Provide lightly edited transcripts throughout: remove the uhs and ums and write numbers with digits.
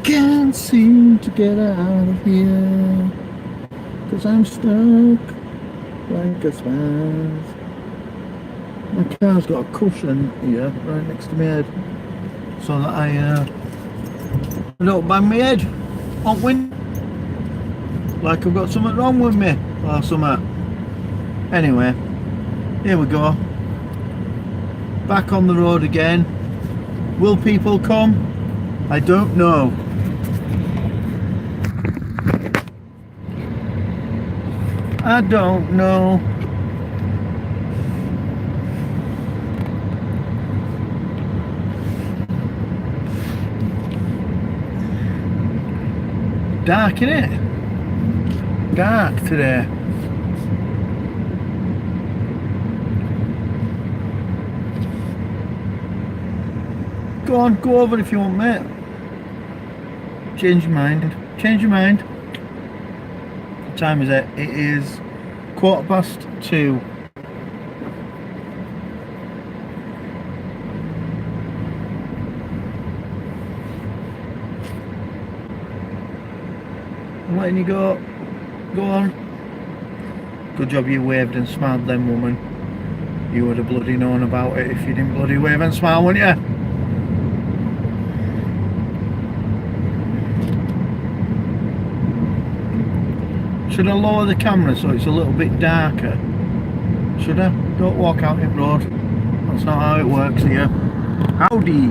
can't seem to get out of here, 'cause I'm stuck like a spaz. My car's got a cushion here right next to my head, so that I don't bang my head on wind like I've got something wrong with me or something. Anyway, here we go. Back on the road again. Will people come? I don't know. I don't know. Dark, innit? Dark today. Go on, go over if you want, mate. Change your mind. Change your mind. What time is it? It is 2:15. I'm letting you go. Go on. Good job you waved and smiled then, woman. You would have bloody known about it if you didn't bloody wave and smile, wouldn't you? Should I lower the camera so it's a little bit darker? Should I? Don't walk out in road. That's not how it works here. Howdy.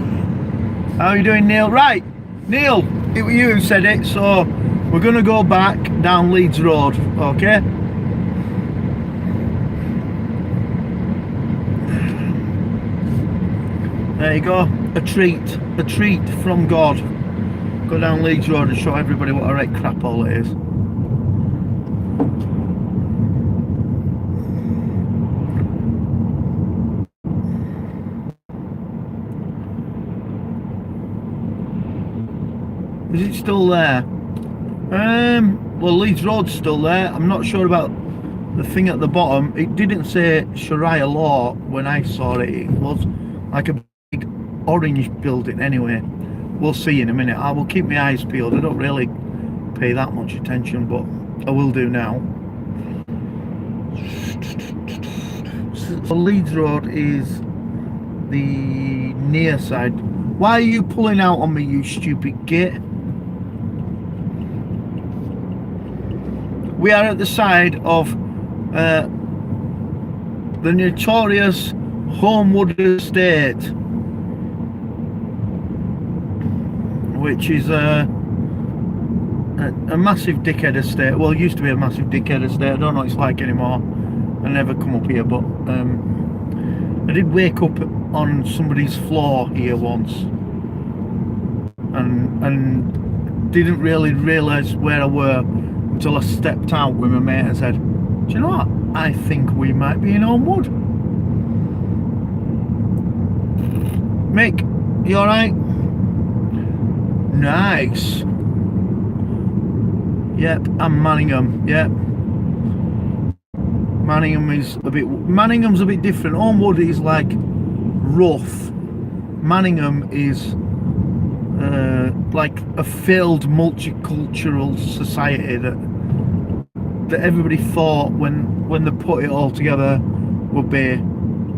How are you doing, Neil? Right, Neil, it was you who said it, so we're going to go back down Leeds Road, okay? There you go, a treat from God. Go down Leeds Road and show everybody what a right crap hole it is. Is it still there? Well, Leeds Road's still there. I'm not sure about the thing at the bottom. It didn't say Sharia law when I saw it. It was like a big orange building anyway. We'll see in a minute. I will keep my eyes peeled. I don't really pay that much attention, but I will do now. So Leeds Road is the near side. Why are you pulling out on me, you stupid git? We are at the side of the notorious Homewood Estate, which is a massive dickhead estate. Well, it used to be a massive dickhead estate. I don't know what it's like anymore. I never come up here, but I did wake up on somebody's floor here once, and didn't really realise where I were until I stepped out with my mate and said, do you know what? I think we might be in Homewood. Mick, you alright? Nice. Yep, I'm Manningham, yep. Manningham's a bit different. Homewood is like rough. Manningham is like a failed multicultural society that everybody thought when they put it all together would be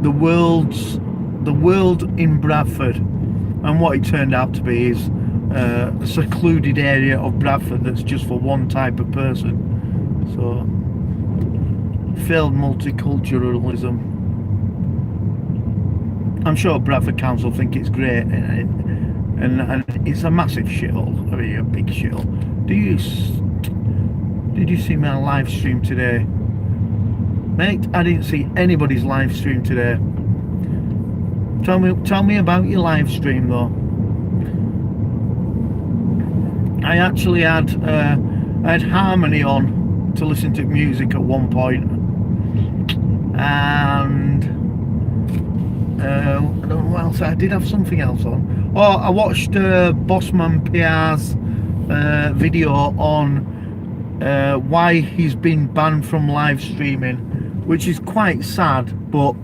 the world in Bradford, and what it turned out to be is a secluded area of Bradford that's just for one type of person. So failed multiculturalism. I'm sure Bradford Council think it's great, and it's a massive shithole. I mean, a big shithole. Did you see my live stream today, mate? I didn't see anybody's live stream today. Tell me about your live stream though. I actually had Harmony on to listen to music at one point, and I don't know what else. I did have something else on. Oh, I watched Bossman PR's video on why he's been banned from live streaming, which is quite sad, but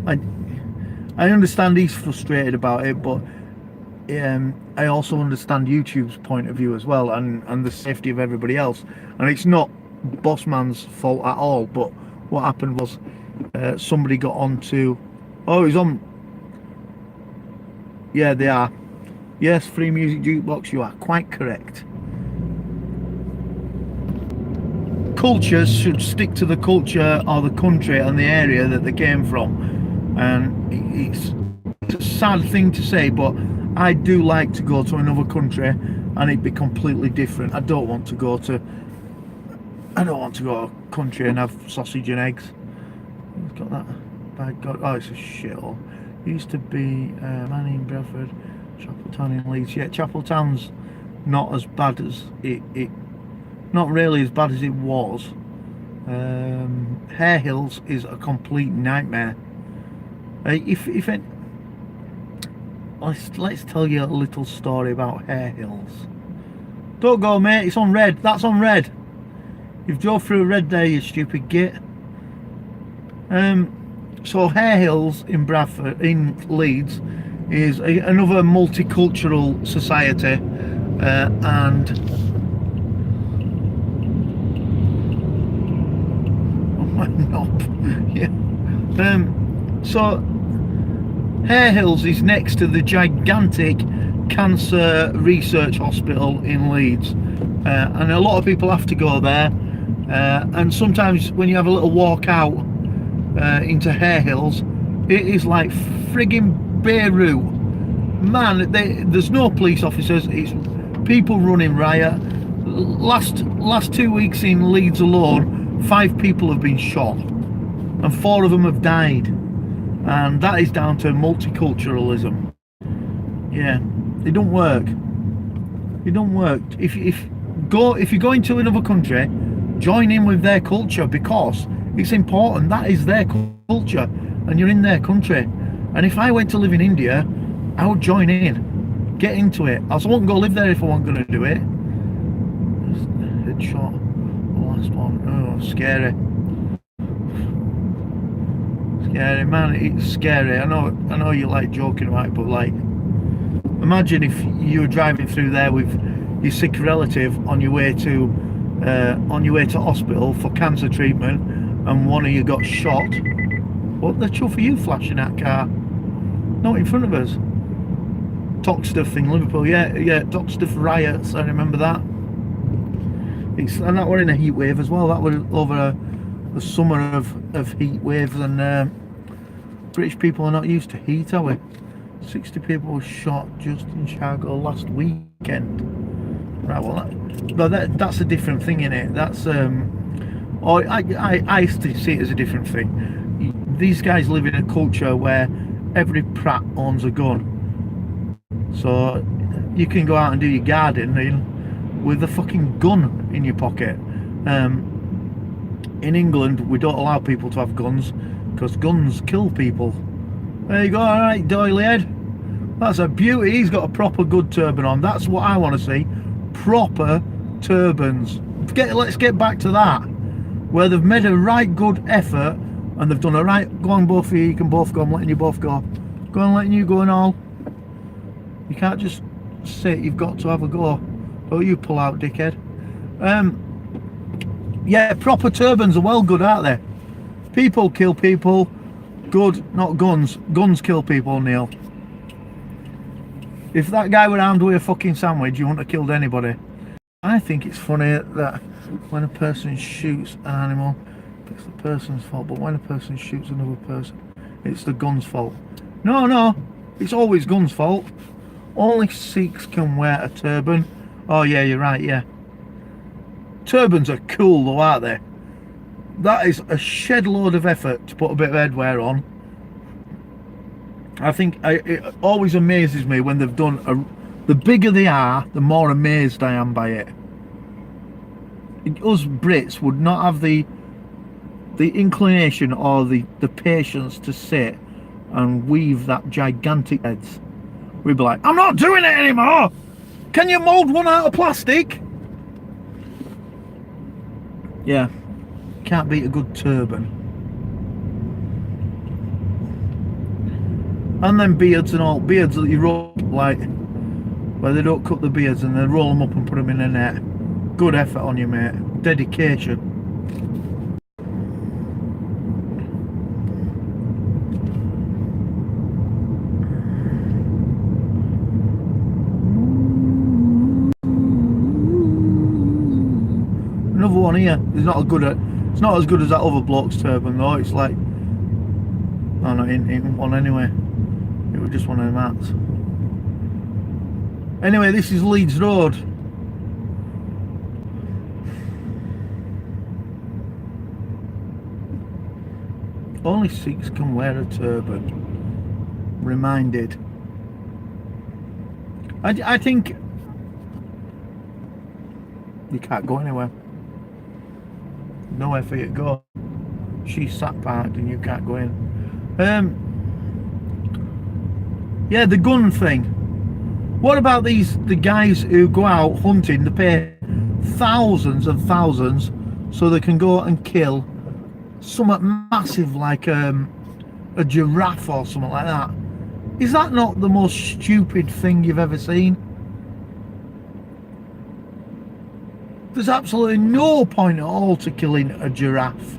I understand he's frustrated about it, but I also understand YouTube's point of view as well, and the safety of everybody else. And it's not Bossman's fault at all. But what happened was somebody got onto. Oh, he's on. Yeah, they are. Yes, Free Music Jukebox. You are quite correct. Cultures should stick to the culture or the country and the area that they came from, and it's a sad thing to say, but I do like to go to another country and it be completely different. I don't want to go to a country and have sausage and eggs. It's got that, by God. Oh, it's a shithole. It used to be Manning, Bradford, Chapeltown in Leeds. Yeah, Chapeltown's not as bad as it not really as bad as it was. Hare Hills is a complete nightmare. Let's tell you a little story about Hare Hills. Don't go, mate. It's on red. That's on red. You've drove through red there, you stupid git. So Hare Hills in Bradford, in Leeds, is another multicultural society, and yeah. So Hare Hills is next to the gigantic cancer research hospital in Leeds, and a lot of people have to go there, and sometimes when you have a little walk out into Hare Hills, it is like frigging Beirut, man. There's no police officers, it's people running riot. Last 2 weeks in Leeds alone, 5 people have been shot and 4 of them have died, and that is down to multiculturalism. Yeah, it don't work. It don't work. If you're going to another country, join in with their culture, because it's important. That is their culture and you're in their country. And if I went to live in India, I would join in, get into it. I wouldn't go live there if I wasn't going to do it. Headshot. Last one. Oh, scary. Scary, man. It's scary. I know you like joking about it, but like, imagine if you were driving through there with your sick relative on your way to hospital for cancer treatment, and one of you got shot. What the chuff are you flashing that car? Not in front of us. Toxteth in Liverpool. Yeah, Toxteth riots. I remember that. And that were in a heat wave as well. That was over a summer of heat waves, and British people are not used to heat, are we? 60 people were shot just in Chicago last weekend. Right, well, that's a different thing, innit? That's I used to see it as a different thing. These guys live in a culture where every prat owns a gun, so you can go out and do your gardening with a fucking gun in your pocket. In England, we don't allow people to have guns because guns kill people. There you go. All right, doily head. That's a beauty. He's got a proper good turban on. That's what I want to see. Proper turbans. Let's get back to that, where they've made a right good effort and they've done a right. Go on, both of you. You can both go. I'm letting you both go. Go on, letting you go and all. You can't just sit. You've got to have a go. Oh, you pull out, dickhead. Yeah, proper turbans are well good, aren't they? People kill people. Good, not guns. Guns kill people, Neil. If that guy were armed with a fucking sandwich, you wouldn't have killed anybody. I think it's funny that when a person shoots an animal, it's the person's fault, but when a person shoots another person, it's the gun's fault. No, it's always gun's fault. Only Sikhs can wear a turban. Oh yeah, you're right, yeah. Turbans are cool though, aren't they? That is a shed load of effort to put a bit of headwear on. I think it always amazes me when they've done the bigger they are, the more amazed I am by it. Us Brits would not have the inclination or the patience to sit and weave that gigantic heads. We'd be like, I'm not doing it anymore! Can you mould one out of plastic? Yeah, can't beat a good turban. And then beards and all, beards that you rub like where they don't cut the beards and they roll them up and put them in a net. Good effort on you, mate. Dedication. Another one here. It's not as good as that other bloke's turban though. It's like, oh no, it ain't one anyway. It was just one of them hats. Anyway, this is Leeds Road. Only Sikhs can wear a turban. Reminded. I think you can't go anywhere. Nowhere for you to go. She's sat parked and you can't go in. Yeah, the gun thing. What about the guys who go out hunting? They pay thousands and thousands so they can go and kill something massive like a giraffe or something like that. Is that not the most stupid thing you've ever seen? There's absolutely no point at all to killing a giraffe.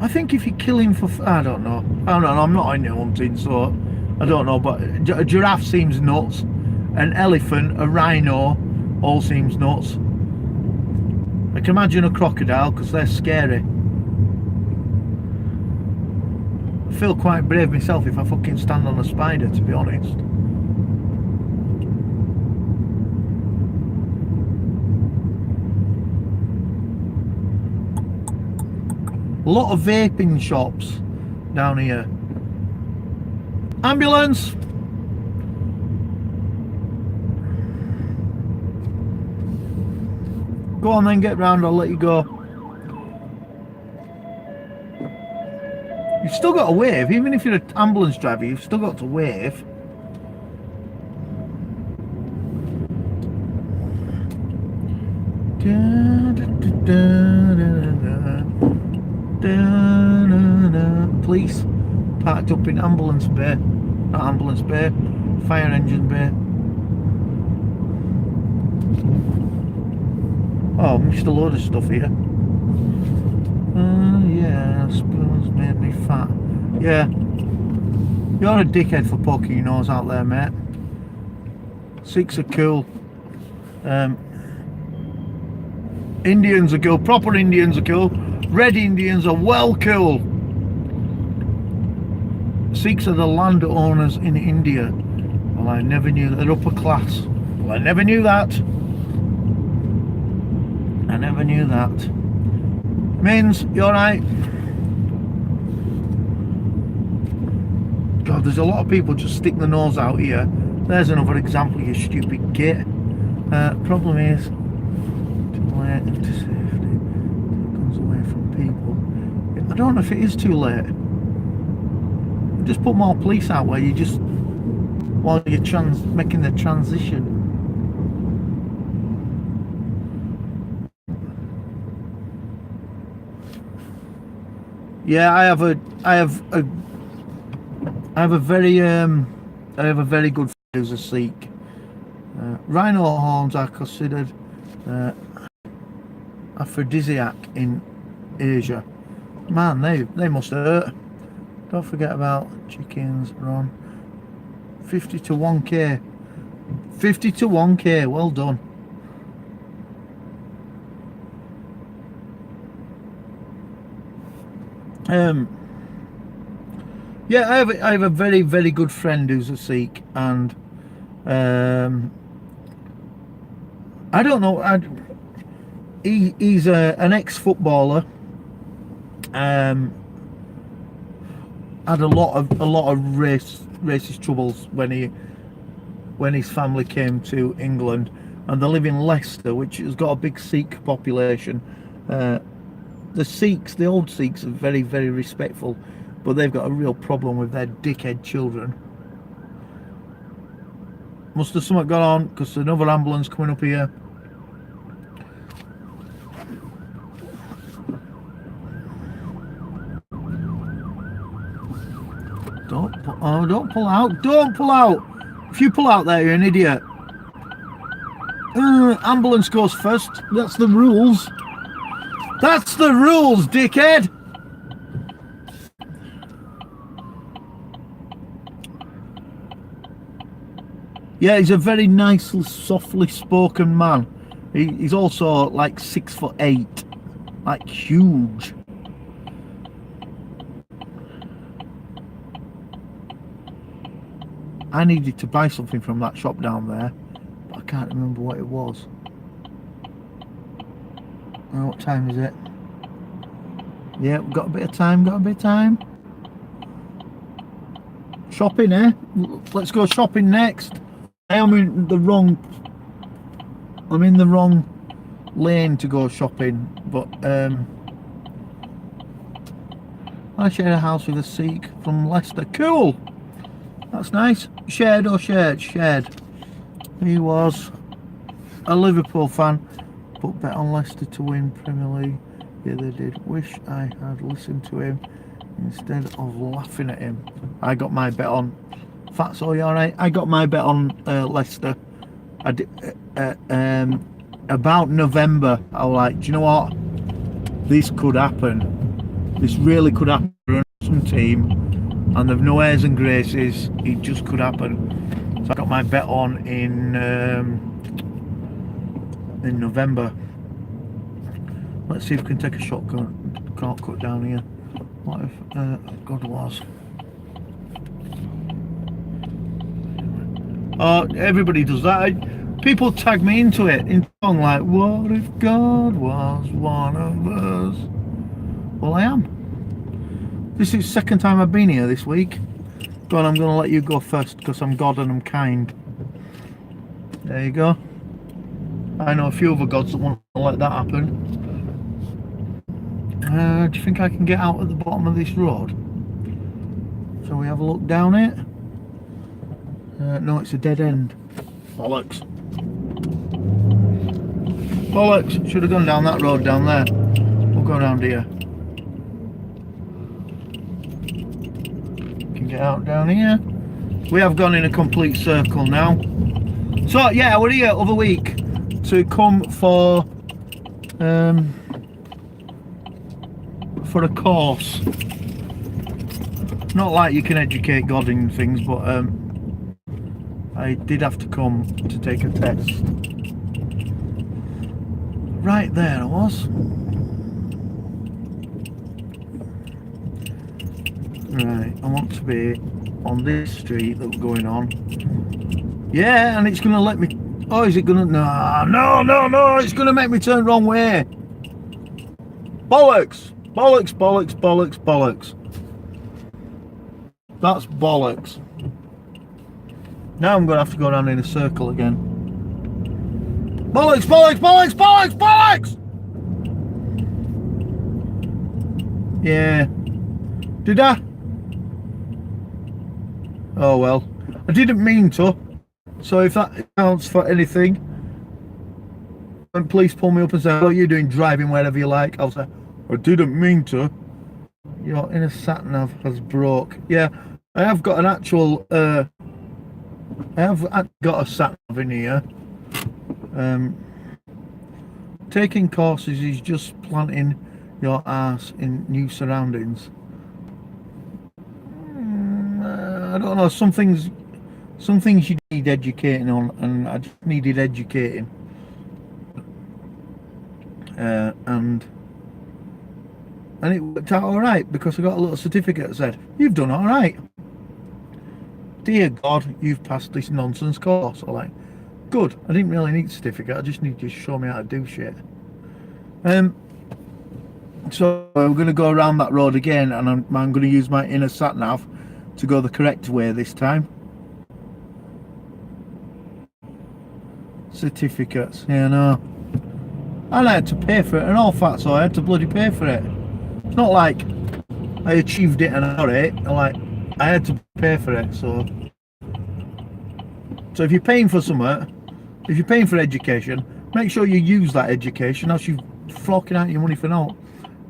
I think if you kill him for, I don't know, I'm not into hunting, so I don't know, but a giraffe seems nuts. An elephant, a rhino, all seems nuts. I can imagine a crocodile, because they're scary. I feel quite brave myself if I fucking stand on a spider, to be honest. A lot of vaping shops down here. Ambulance! Go on then, get round, I'll let you go. You've still got to wave, even if you're an ambulance driver, you've still got to wave. Police parked up in ambulance bay, not ambulance bay, fire engine bay. Oh, I missed a load of stuff here. Yeah, spoons made me fat. Yeah, you're a dickhead for poking your nose out there, mate. Sikhs are cool. Indians are cool. Proper Indians are cool. Red Indians are well cool. Sikhs are the landowners in India. Well, I never knew that. They're upper class. Well, I never knew that. I never knew that. Mins, you alright? God, there's a lot of people just stick their nose out here. There's another example, you stupid git. Problem is, too late into safety. Guns away from people. I don't know if it is too late. Just put more police out where you just, while you're making the transition. Yeah, I have a very good friend who's a Sikh. Rhino horns are considered aphrodisiac in Asia. Man, they must hurt. Don't forget about chickens, Ron. 50 to 1k. 50 to 1k, well done. Yeah, I have a very, very good friend who's a Sikh, and I don't know. He's an ex-footballer. Had a lot of racist troubles when his family came to England, and they live in Leicester, which has got a big Sikh population. The Sikhs, the old Sikhs, are very, very respectful, but they've got a real problem with their dickhead children. Must have something gone on, because another ambulance coming up here. Don't put No, don't pull out. Don't pull out. If you pull out there, you're an idiot. Ambulance goes first. That's the rules. That's the rules, dickhead. Yeah, he's a very nice, softly spoken man. He's also like 6'8", like huge. I needed to buy something from that shop down there, but I can't remember what it was. Oh, what time is it? Yeah, we've got a bit of time, Shopping, eh? Let's go shopping next. I'm in the wrong lane to go shopping, but I share a house with a Sikh from Leicester. Cool, that's nice. Shared or shared? Shared. He was a Liverpool fan, but bet on Leicester to win Premier League. Yeah, they did. Wish I had listened to him instead of laughing at him. I got my bet on. Fatso, you alright? I got my bet on Leicester. I did, about November. I was like, do you know what? This could happen. This really could happen for some team, and they've no airs and graces. It just could happen. So I got my bet on in November. Let's see if we can take a shortcut down here. What if God was? Oh, everybody does that. People tag me into it in song like, what if God was one of us? Well, I am. This is the second time I've been here this week. Go on, I'm going to let you go first because I'm God and I'm kind. There you go. I know a few other gods that want to let that happen. Do you think I can get out at the bottom of this road? Shall we have a look down it? No, it's a dead end. Bollocks. Bollocks. Should have gone down that road down there. We'll go around here. Can get out down here. We have gone in a complete circle now. So yeah, we're here other week to come for a course. Not like you can educate God in things, but I did have to come to take a test. Right there I was. Right, I want to be on this street that we're going on. Yeah, and it's going to let me... Oh, is it going to... No, it's going to make me turn the wrong way. Bollocks. Bollocks, bollocks, bollocks, bollocks. That's bollocks. Now I'm going to have to go around in a circle again. Bollocks, bollocks, bollocks, bollocks, bollocks! Yeah. Did I? Oh well. I didn't mean to. So if that counts for anything, then please pull me up and say, oh, you're doing driving wherever you like. I'll say, I didn't mean to. Your inner sat nav has broke. Yeah, I have got an actual I have got a sat nav in here. Taking courses is just planting your ass in new surroundings. I don't know, some things you need educating on, and I just needed educating. And it worked out alright because I got a little certificate that said, you've done alright. Dear God, you've passed this nonsense course. I'm like, good, I didn't really need a certificate, I just need you to show me how to do shit. So we're going to go around that road again, and I'm going to use my inner sat nav to go the correct way this time. Certificates, yeah, no. And I had to pay for it and all that, so I had to bloody pay for it. It's not like I achieved it and I got it. I had to pay for it. So if you're paying for something, if you're paying for education, make sure you use that education, else you're flocking out your money for naught.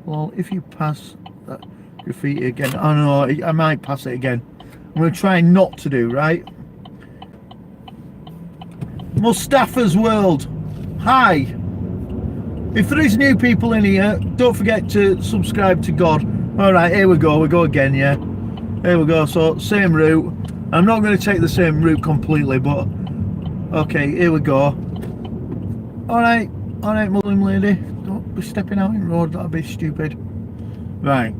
Well, if you pass that graffiti again, oh no, I might pass it again. I'm going to try not to do, right? Mustafa's World. Hi. If there is new people in here, don't forget to subscribe to God. Alright, here we go again, yeah. Here we go, so same route. I'm not going to take the same route completely, but okay, here we go. Alright, Muslim lady, don't be stepping out in the road, that'd be stupid. Right.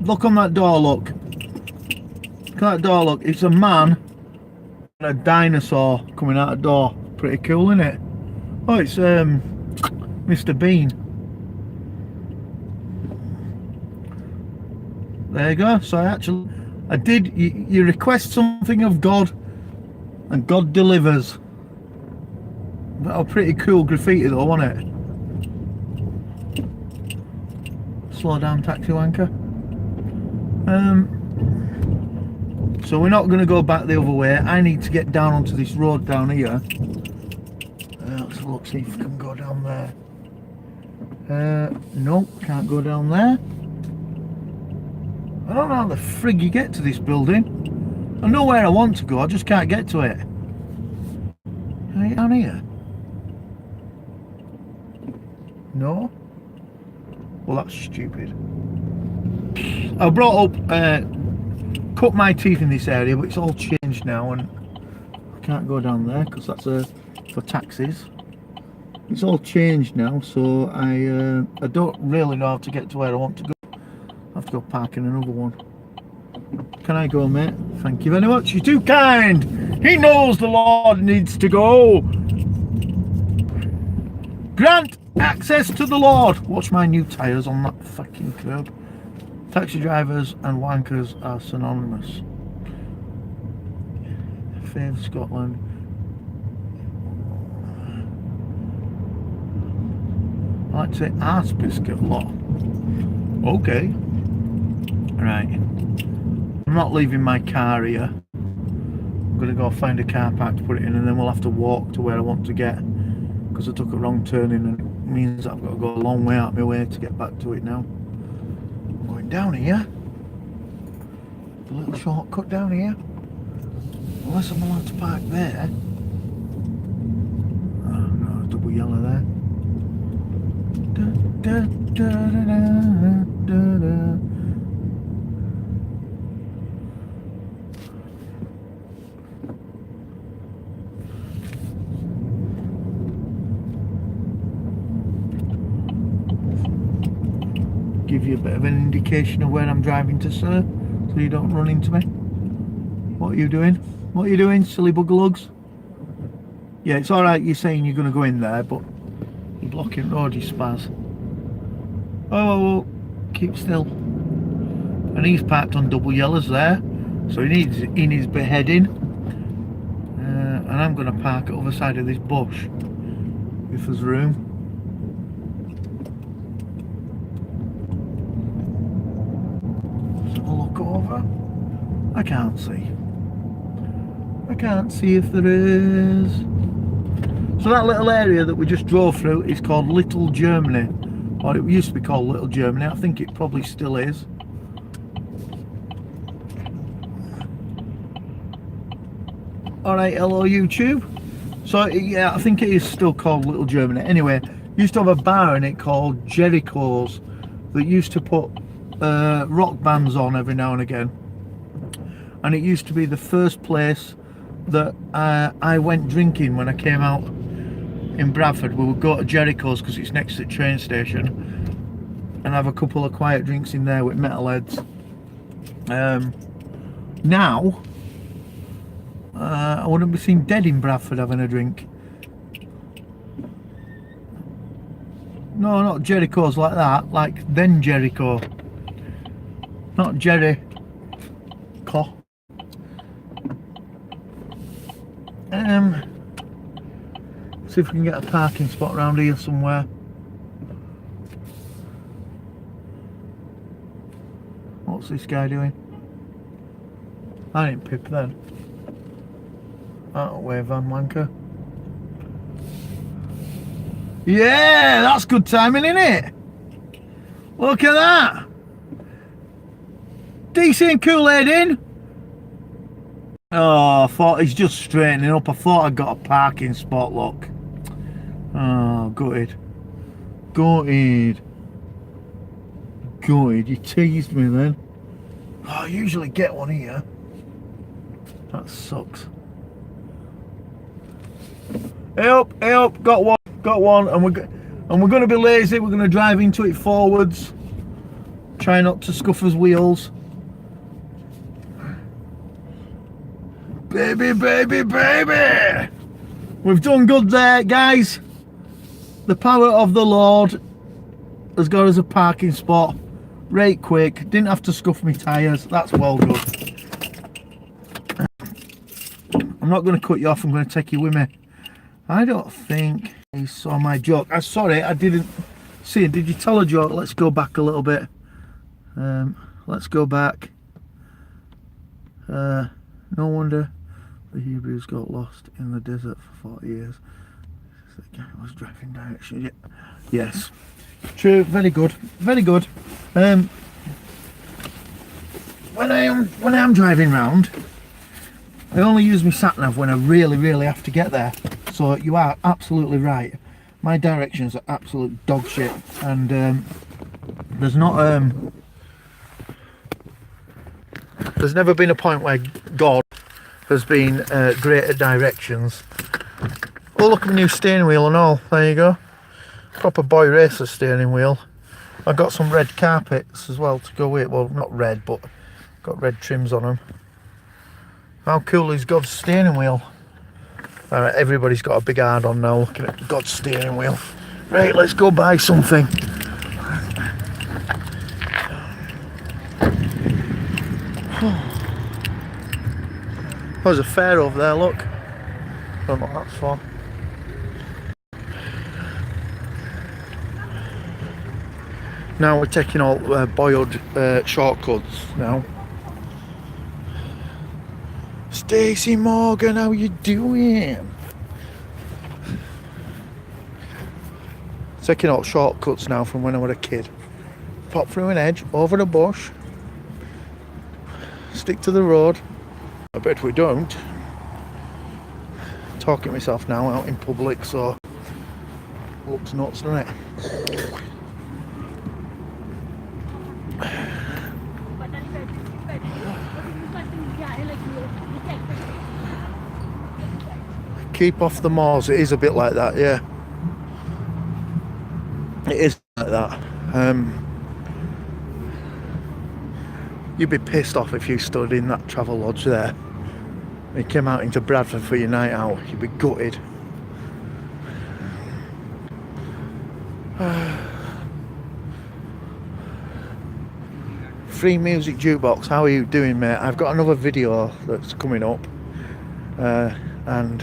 Look on that door, look. Look at that door, look. It's a man and a dinosaur coming out the door. Pretty cool, isn't it? Oh, it's Mr. Bean. There you go. So I did, you request something of God and God delivers. That was pretty cool graffiti though, wasn't it? Slow down, taxi wanker. So we're not going to go back the other way. I need to get down onto this road down here. Let's look, see if we can go down there. Nope, can't go down there. I don't know how the frig you get to this building. I know where I want to go, I just can't get to it. Can I get down here? No? Well, that's stupid. I brought up, cut my teeth in this area, but it's all changed now and I can't go down there because that's for taxis. It's all changed now, so I don't really know how to get to where I want to go. I have to go park in another one. Can I go, mate? Thank you very much. You're too kind. He knows the Lord needs to go. Grant access to the Lord. Watch my new tyres on that fucking curb. Taxi drivers and wankers are synonymous. Faith Scotland. I like to say arse biscuit a lot. Okay. Right. I'm not leaving my car here. I'm going to go find a car park to put it in and then we'll have to walk to where I want to get. Because I took a wrong turn in and it means I've got to go a long way out of my way to get back to it now. I'm going down here. A little shortcut down here. Unless I'm allowed to park there. Oh no, double yellow there. Da, da, da, da, da. Give you a bit of an indication of where I'm driving to, sir, so you don't run into me. What are you doing? What are you doing, silly buggerlugs? Yeah, it's alright you're saying you're going to go in there, but you're blocking road, you spaz. Oh, keep still. And he's parked on double yellows there, so he needs beheading. And I'm going to park at the other side of this bush, if there's room. Over. I can't see. I can't see if there is. So that little area that we just drove through is called Little Germany, or it used to be called Little Germany. I think it probably still is. Alright, hello YouTube. So yeah, I think it is still called Little Germany. Anyway, used to have a bar in it called Jericho's that used to put rock bands on every now and again, and it used to be the first place that I went drinking when I came out in Bradford. We would go to Jericho's because it's next to the train station and have a couple of quiet drinks in there with metalheads. Now I wouldn't be seen dead in Bradford having a drink. No, not Jericho's like that, like then Jericho. Not Jericho. See if we can get a parking spot around here somewhere. What's this guy doing? I didn't pip then. Out of the way, van wanker. Yeah, that's good timing, isn't it? Look at that. DC and Kool-Aid in. Oh, I thought he's just straightening up. I thought I got a parking spot, look. Oh, gutted. Gutted. Gutted. You teased me then. Oh, I usually get one here. That sucks. Hey up, got one, and we're going to be lazy. We're going to drive into it forwards. Try not to scuff his wheels. Baby, baby, baby! We've done good there, guys. The power of the Lord has got us a parking spot. Right quick. Didn't have to scuff my tyres. That's well good. I'm not going to cut you off. I'm going to take you with me. I don't think he saw my joke. I'm sorry, I didn't see it. Did you tell a joke? Let's go back a little bit. Let's go back. No wonder the Hebrews got lost in the desert for 40 years. The guy was driving directions. Yeah. Yes, true. Very good. Very good. When I am driving round, I only use my sat nav when I really have to get there. So you are absolutely right. My directions are absolute dog shit, and there's never been a point where God has been great at directions. Oh, look at my new steering wheel and all. There you go. Proper boy racer steering wheel. I got some red carpets as well to go with. Well, not red, but got red trims on them. How cool is God's steering wheel? Alright, everybody's got a big hard on now looking at God's steering wheel. Right, let's go buy something. There's a fair over there, look. Don't know what that's for. Now we're taking all boiled shortcuts now. Stacey Morgan, how you doing? Taking all shortcuts now from when I was a kid. Pop through an edge, over the bush, stick to the road. I bet we don't. Talking myself now out in public, so looks nuts, doesn't it? Keep off the moors. It is a bit like that, yeah. It is like that. You'd be pissed off if you stood in that travel lodge there. You came out into Bradford for your night out. You'd be gutted. Free music jukebox. How are you doing, mate? I've got another video that's coming up, and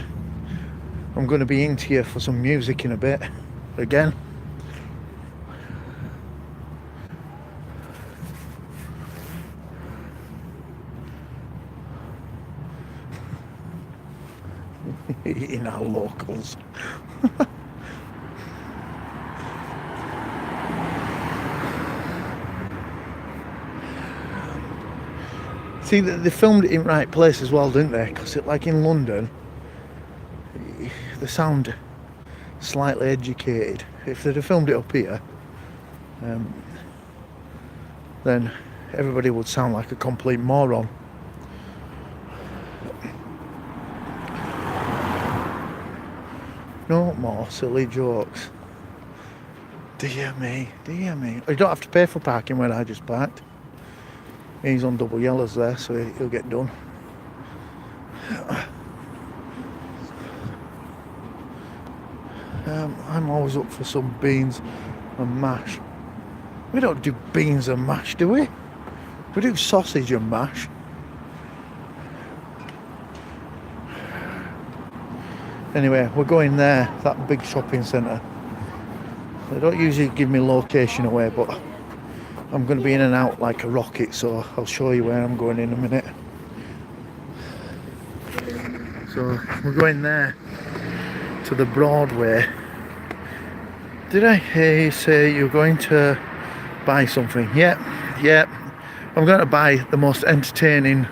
I'm going to be into you for some music in a bit again. In our locals. See, they filmed it in right place as well, didn't they? Because like in London, they sound slightly educated. If they'd have filmed it up here, then everybody would sound like a complete moron. No more silly jokes. Dear me, dear me. You don't have to pay for parking where I just parked. He's on double yellows there, so he'll get done. I'm always up for some beans and mash. We don't do beans and mash, do we? We do sausage and mash. Anyway, we're going there, that big shopping centre. They don't usually give me location away, but I'm going to be in and out like a rocket, so I'll show you where I'm going in a minute. So we're going there to the Broadway. Did I hear you say you're going to buy something? Yep. I'm going to buy the most entertaining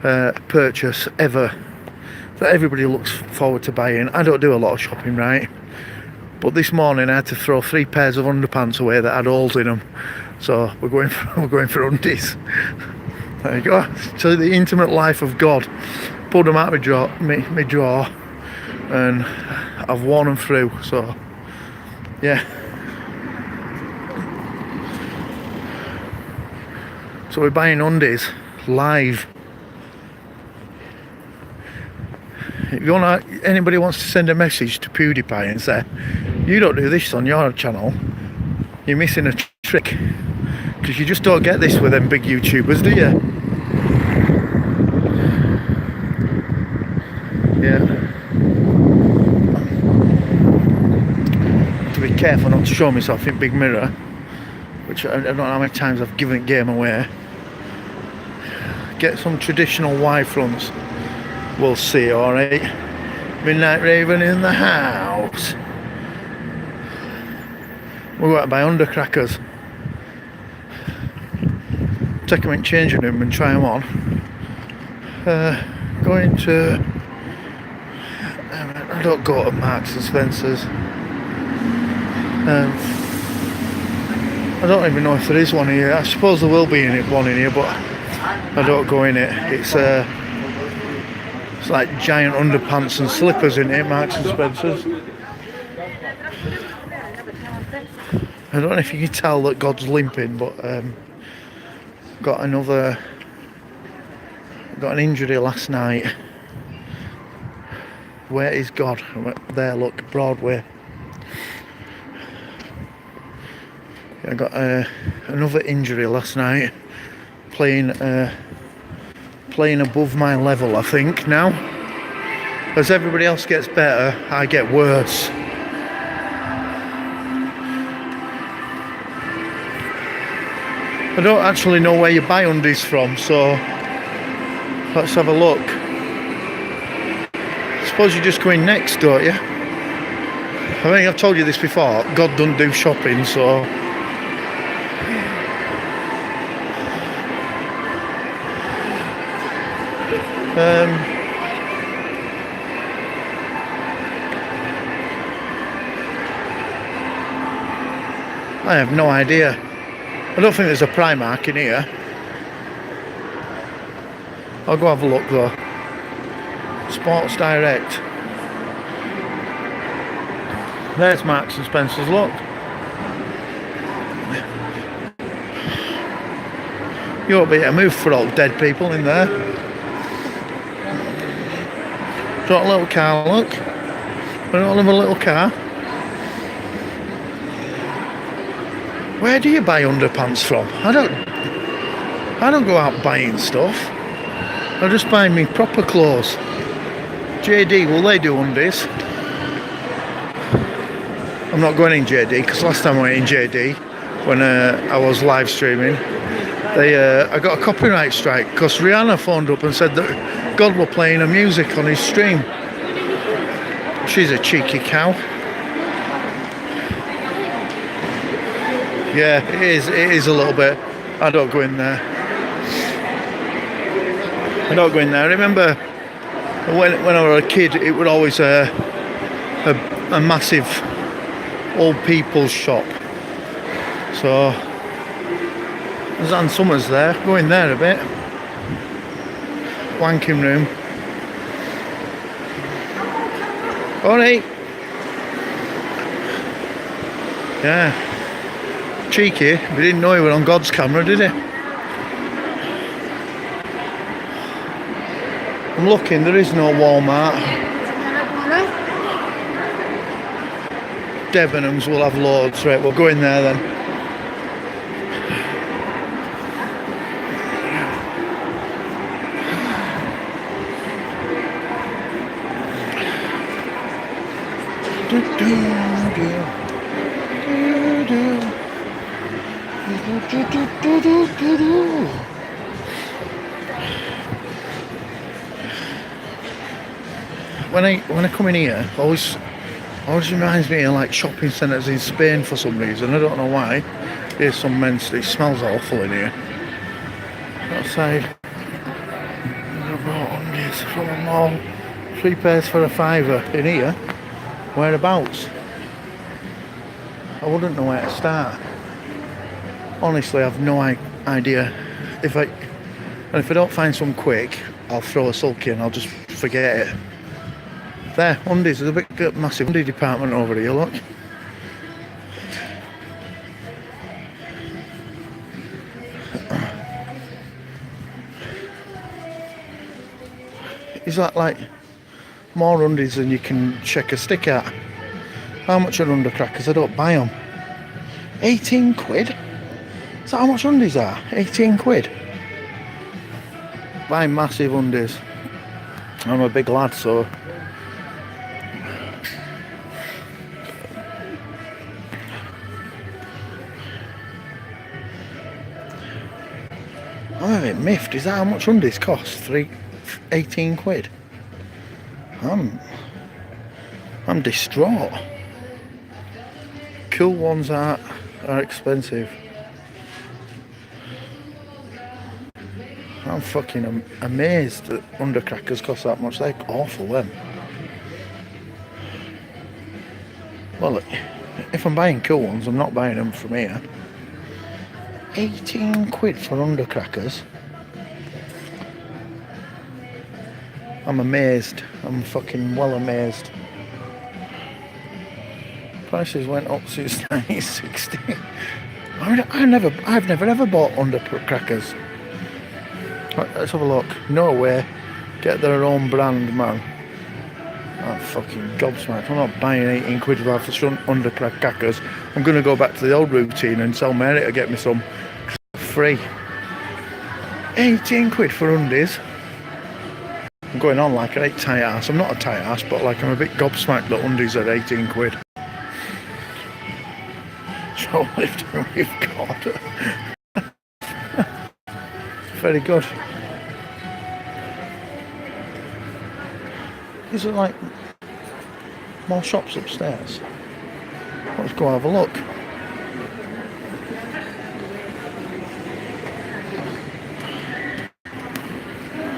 purchase ever that everybody looks forward to buying. I don't do a lot of shopping, right? But this morning I had to throw 3 pairs of underpants away that had holes in them. So we're going for undies. There you go. So the intimate life of God. Pulled them out of my drawer, and I've worn them through. So yeah. So we're buying undies live. If you want anybody wants to send a message to PewDiePie and say, you don't do this on your channel, you're missing a trick, because you just don't get this with them big YouTubers, do you? Yeah. To be careful not to show myself in big mirror, which I don't know how many times I've given game away. Get some traditional Y fronts. We'll see, alright. Midnight Raven in the house. We're going to buy undercrackers. Take them in changing room and try them on. Going to... I don't go to Marks and Spencer's. I don't even know if there is one here. I suppose there will be one in here, but I don't go in it. It's like giant underpants and slippers in it, Marks and Spencer's. I don't know if you can tell that God's limping, but got an injury last night. Where is God? There, look, Broadway. I got another injury last night. Playing above my level, I think, now. As everybody else gets better, I get worse. I don't actually know where you buy undies from, so let's have a look. I suppose you just go in Next, don't you? I think I've told you this before. God doesn't do shopping, so... I have no idea. I don't think there's a Primark in here. I'll go have a look though. Sports Direct. There's Marks and Spencer's, look. You won't be able to move for all dead people in there. Got a little car, look. I don't have a little car. Where do you buy underpants from? I don't go out buying stuff. I just buy me proper clothes. JD, will they do undies? I'm not going in JD, because last time I went in JD, when I was live streaming, I got a copyright strike because Rihanna phoned up and said that God were playing her music on his stream. She's a cheeky cow. Yeah, it is a little bit. I don't go in there. I don't go in there. I remember when I was a kid, it was always a massive old people's shop. So there's Ann Summers there. Go in there a bit. Wanking room. Alright. Yeah. Cheeky. We didn't know he was on God's camera, did he? I'm looking, there is no Walmart. Debenhams will have loads, right? We'll go in there then. When I come in here, always reminds me of like shopping centres in Spain for some reason. I don't know why. Here's some men's. It smells awful in here. outside. I bought undies from a mall. 3 pairs for a fiver in here. Whereabouts? I wouldn't know where to start. Honestly, I've no idea. If I don't find some quick, I'll throw a sulky and I'll just forget it. There, undies. There's a big massive undie department over here, look. Is that like more undies than you can check a stick at? How much are undercrackers? I don't buy them. 18 quid? Is that how much undies are? 18 quid? Buy massive undies. I'm a big lad, so... I'm a bit miffed. Is that how much undies cost? 18 quid? I'm distraught. Cool ones are expensive. I'm fucking amazed that undercrackers cost that much. They're awful, them. Well, if I'm buying cool ones, I'm not buying them from here. 18 quid for undercrackers. I'm amazed. I'm fucking well amazed. Prices went up since 1960. I've never ever bought undercrackers. Let's have a look. No way. Get their own brand, man. I'm fucking gobsmacked. I'm not buying 18 quid worth of undercrackers. I'm going to go back to the old routine and tell Mary to get me some free. 18 quid for undies. I'm going on like a tight ass. I'm not a tight ass, but like I'm a bit gobsmacked that undies are 18 quid. So lifting we've got. Very good. Is there like more shops upstairs? Let's go have a look.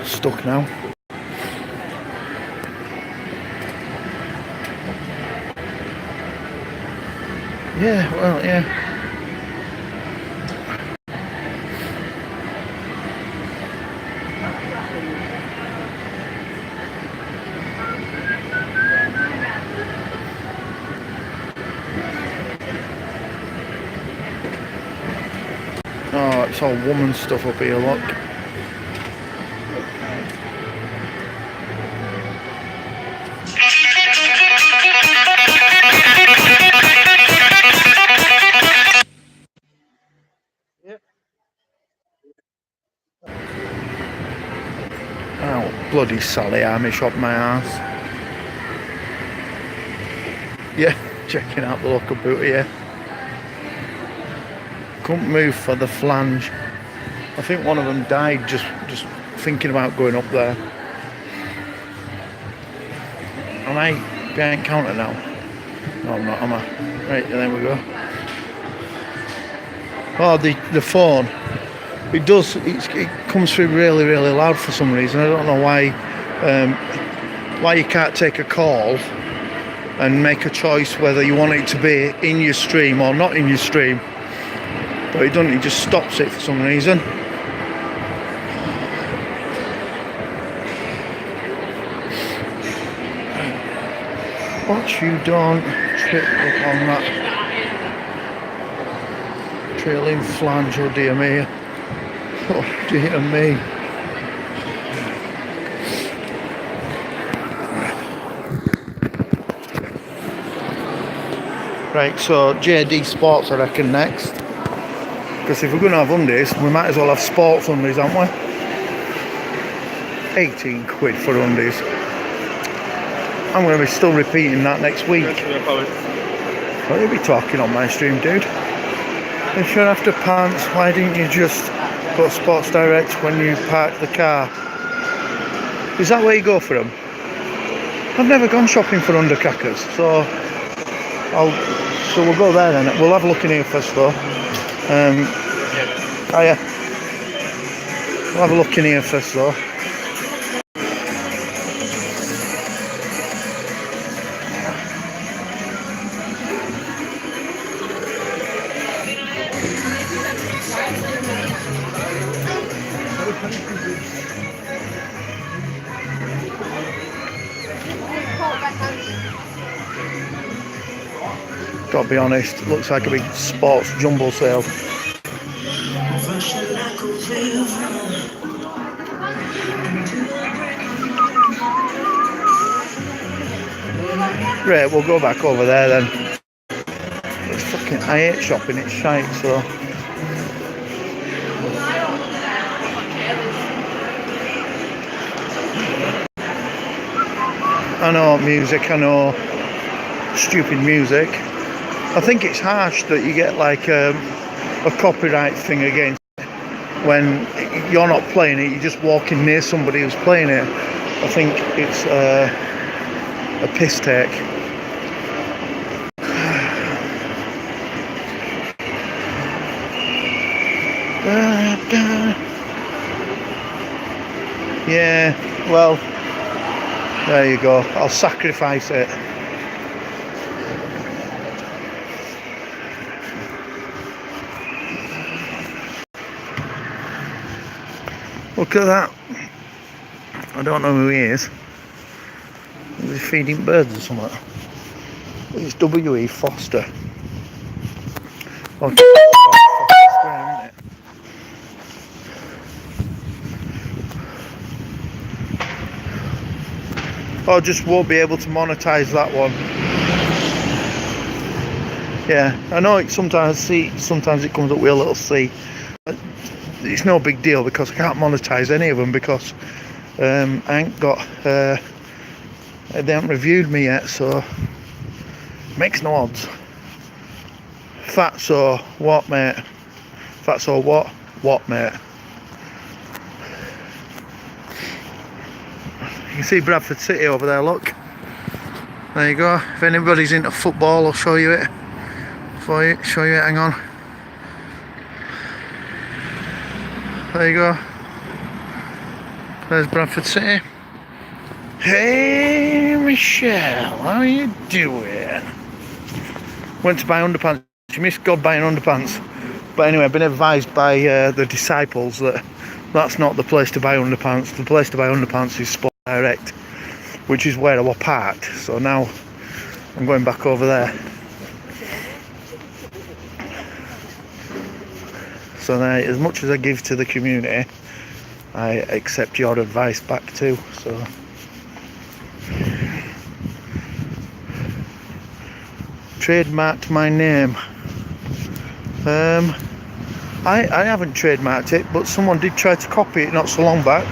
Stuck now. Yeah, well, yeah. Oh, it's all woman stuff up here, look. Oh, bloody Sally Amish up my ass. Yeah, checking out the local boot here. Couldn't move for the flange. I think one of them died just thinking about going up there. Am I behind counter now? No, I'm not, am I? Right, there we go. Oh, the phone. It comes through really, really loud for some reason. I don't know why you can't take a call and make a choice whether you want it to be in your stream or not in your stream. But it doesn't, it just stops it for some reason. What you don't trip up on that trailing flange, oh dear me. Oh dear me. Right, so JD Sports I reckon next. Because if we're going to have undies, we might as well have sports undies, aren't we? 18 quid for undies. I'm going to be still repeating that next week. What are you be talking on my stream, dude? If you're after pants, why didn't you just go to Sports Direct when you park the car? Is that where you go for them? I've never gone shopping for undercrackers, so we'll go there then. We'll have a look in here first though. Oh yeah. We'll have a look in here first though. Gotta be honest, looks like a big sports jumble sale. Great, we'll go back over there then. It's fucking, I hate shopping, it's shite, so. I know music, I know stupid music. I think it's harsh that you get like a copyright thing against it when you're not playing it, you're just walking near somebody who's playing it. I think it's a piss take. Yeah, well, there you go. I'll sacrifice it. Look at that. I don't know who he is. He's feeding birds or something. It's W.E. Foster. Oh, Square, isn't it? I just won't be able to monetize that one. Yeah, I know it sometimes it comes up with a little C. It's no big deal because I can't monetize any of them because I ain't got they haven't reviewed me yet, so makes no odds. Fatso, what mate? Fatso, what mate? You can see Bradford City over there, look. There you go. If anybody's into football, I'll show you it. Show you it, hang on. There you go. There's Bradford City. Hey Michelle, how you doing? Went to buy underpants. You missed God buying underpants. But anyway, I've been advised by the disciples that that's not the place to buy underpants. The place to buy underpants is Sport Direct, which is where I was parked. So now I'm going back over there. So now, as much as I give to the community, I accept your advice back too. So trademarked my name. I haven't trademarked it, but someone did try to copy it not so long back,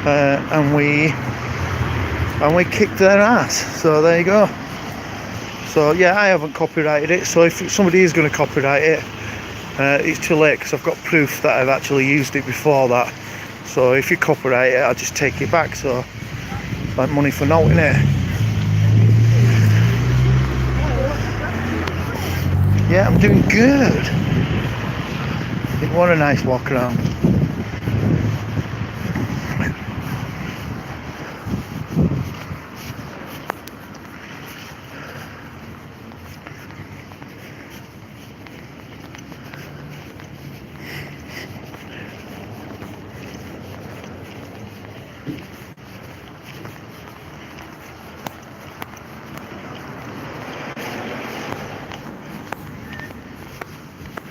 and we kicked their ass. So there you go. So yeah, I haven't copyrighted it. So if somebody is going to copyright it, it's too late because I've got proof that I've actually used it before that. So if you copyright it, I'll just take it back. So like money for noting it. Yeah, I'm doing good. What a nice walk around.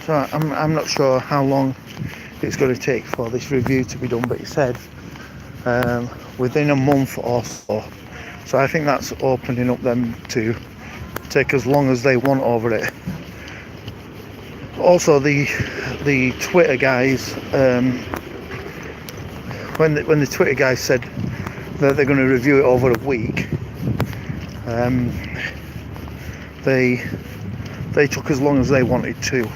So I'm not sure how long it's going to take for this review to be done, but it said within a month or so. So I think that's opening up them to take as long as they want over it. Also, the Twitter guys, when the Twitter guys said that they're going to review it over a week, they took as long as they wanted to.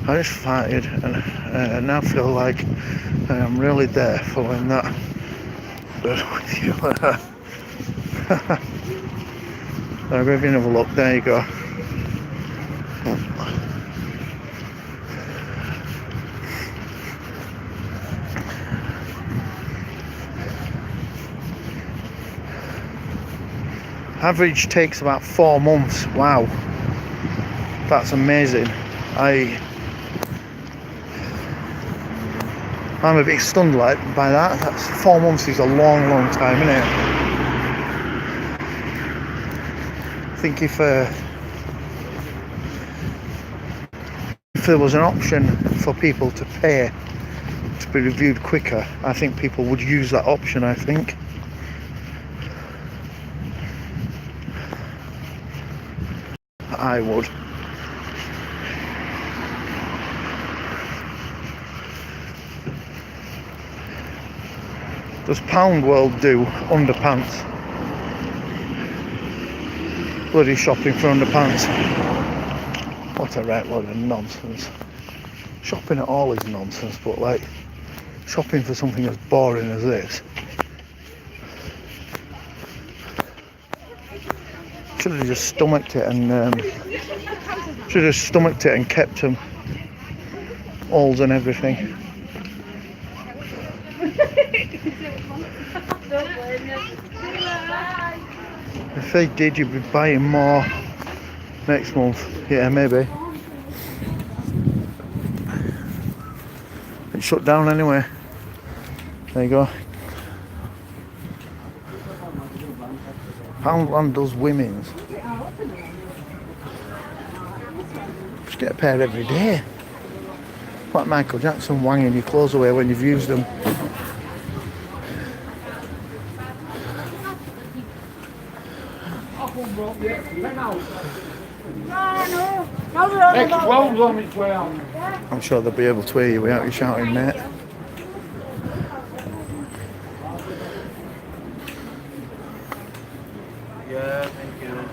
I just farted and now feel like I'm really there following that with you. I'll give you another look. There you go. Average takes about 4 months. Wow, that's amazing. I'm a bit stunned like by that. That's 4 months is a long time, isn't it? I think if there was an option for people to pay to be reviewed quicker, I think people would use that option, I think. I would. Does Pound World do underpants? Bloody shopping for underpants. What a right load of nonsense. Shopping at all is nonsense, but like shopping for something as boring as this. Should have just stomached it and kept them holes and everything. If they did, you'd be buying more next month. Yeah, maybe. It's shut down anyway. There you go. Poundland does women's. Just get a pair every day. Like Michael Jackson wanging your clothes away when you've used them. I'm sure they'll be able to hear you without you shouting, mate. Yeah, thank you.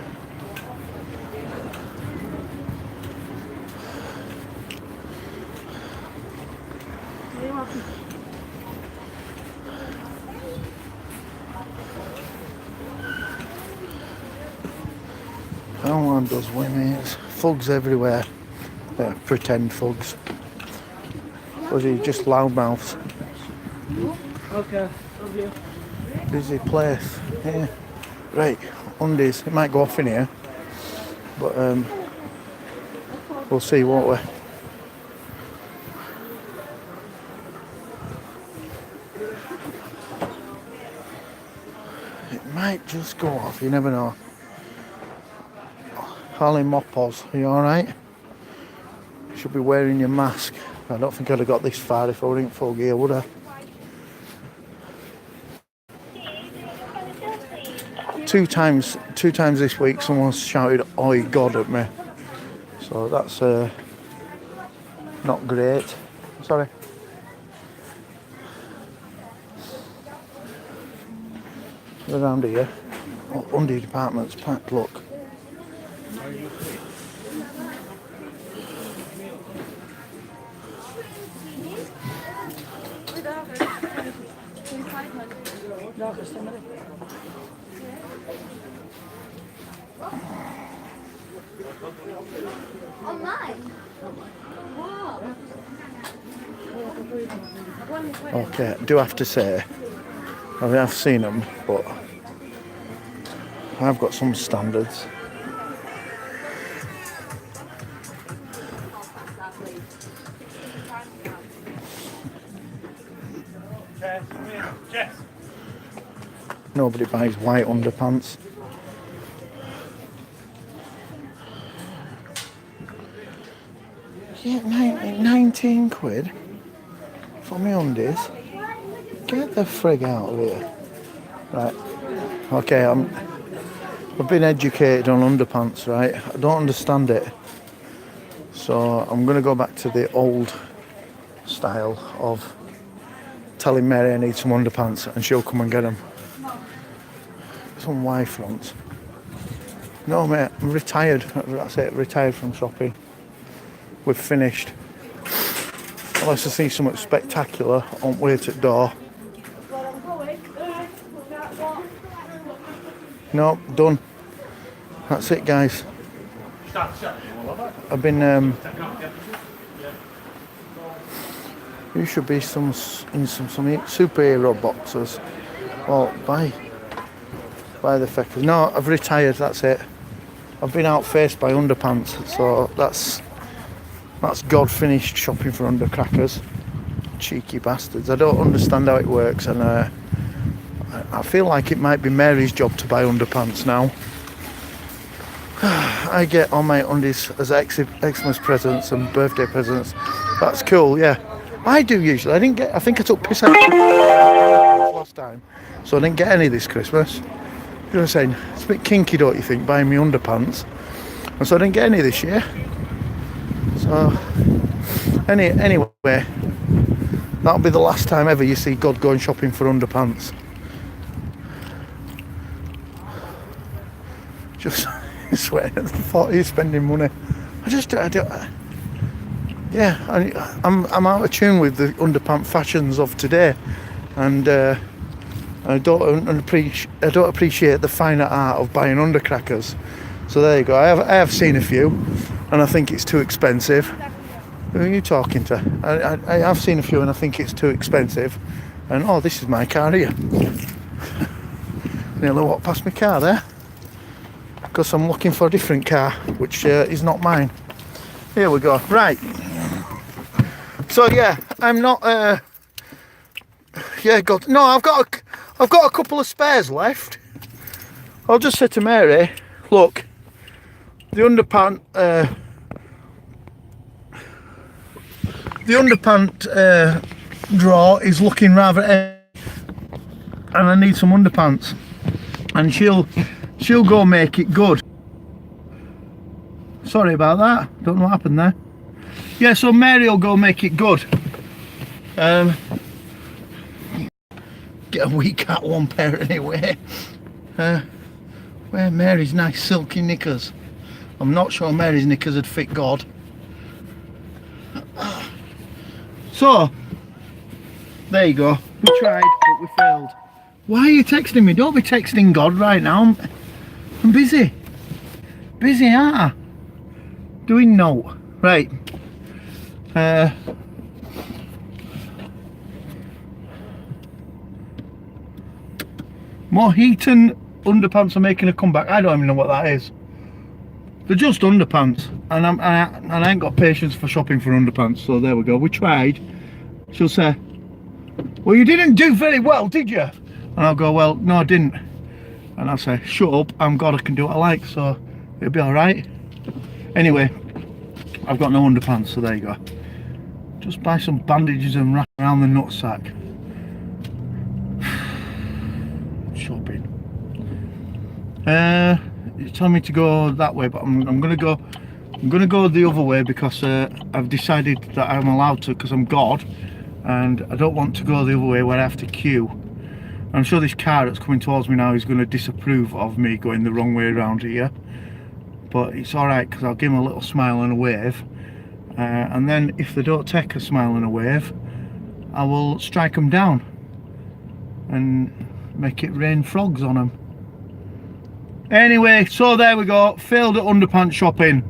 Poundland does women's. Thugs everywhere. Pretend thugs. Or are just loudmouths? Okay, love you. Busy place. Yeah. Right, undies. It might go off in here. But we'll see, won't we? It might just go off, you never know. Harley Moppos, are you alright? Should be wearing your mask. I don't think I'd have got this far if I were in full gear, would I? Two times this week someone's shouted "Oi God" at me. So that's not great. Sorry. Around here. Oh, undie department's packed, look. Okay, I do have to say, I mean, I've seen them, but I've got some standards. Nobody buys white underpants. Yeah, 19 quid for me undies. Get the frig out of here. Right. Okay, I've been educated on underpants, right? I don't understand it. So I'm gonna go back to the old style of telling Mary I need some underpants and she'll come and get them. Some Y fronts. No mate, I'm retired. That's it, retired from shopping. We've finished. Unless I see something spectacular on way to the door. No, done. That's it guys. I've been you should be in some superhero boxes. Well, bye. By the feckers. No, I've retired, that's it. I've been outfaced by underpants, so that's God finished shopping for undercrackers. Cheeky bastards. I don't understand how it works, and I feel like it might be Mary's job to buy underpants now. I get all my undies as Xmas presents and birthday presents. That's cool, yeah. I do usually. I think I took piss out last time, so I didn't get any this Christmas. You know what I'm saying? It's a bit kinky, don't you think, buying me underpants? And so I didn't get any this year. So, anyway, that'll be the last time ever you see God going shopping for underpants. Just sweating at the thought he's spending money. I'm out of tune with the underpant fashions of today, and I don't appreciate the finer art of buying undercrackers. So there you go. I have seen a few, and I think it's too expensive. Who are you talking to? I have seen a few, and I think it's too expensive. And oh, this is my car here. Nearly walked past my car there, because I'm looking for a different car, which is not mine. Here we go. Right. So yeah, I'm not. Yeah, God. No, I've got a couple of spares left. I'll just say to Mary, look, the underpant drawer is looking rather empty, and I need some underpants, and she'll go make it good. Sorry about that, don't know what happened there. Yeah, so Mary will go make it good. Get a week at one pair anyway. Wear Mary's nice silky knickers. I'm not sure Mary's knickers would fit God. So, there you go. We tried, but we failed. Why are you texting me? Don't be texting God right now. I'm busy. Busy, aren't I? Doing no. Right. Mohican underpants are making a comeback. I don't even know what that is. They're just underpants, and I ain't got patience for shopping for underpants. So there we go. We tried. She'll say, "Well, you didn't do very well, did you?" And I'll go, "Well, no, I didn't." And I'll say, "Shut up! I'm God. I can do what I like, so it'll be all right." Anyway, I've got no underpants, so there you go. Just buy some bandages and wrap around the nutsack. Shopping. You told me to go that way, but I'm gonna go the other way, because I've decided that I'm allowed to, because I'm God, and I don't want to go the other way where I have to queue. I'm sure this car that's coming towards me now is going to disapprove of me going the wrong way around here, but it's alright, because I'll give them a little smile and a wave, and then if they don't take a smile and a wave, I will strike them down and make it rain frogs on them. Anyway, so there we go. Failed at underpants shopping.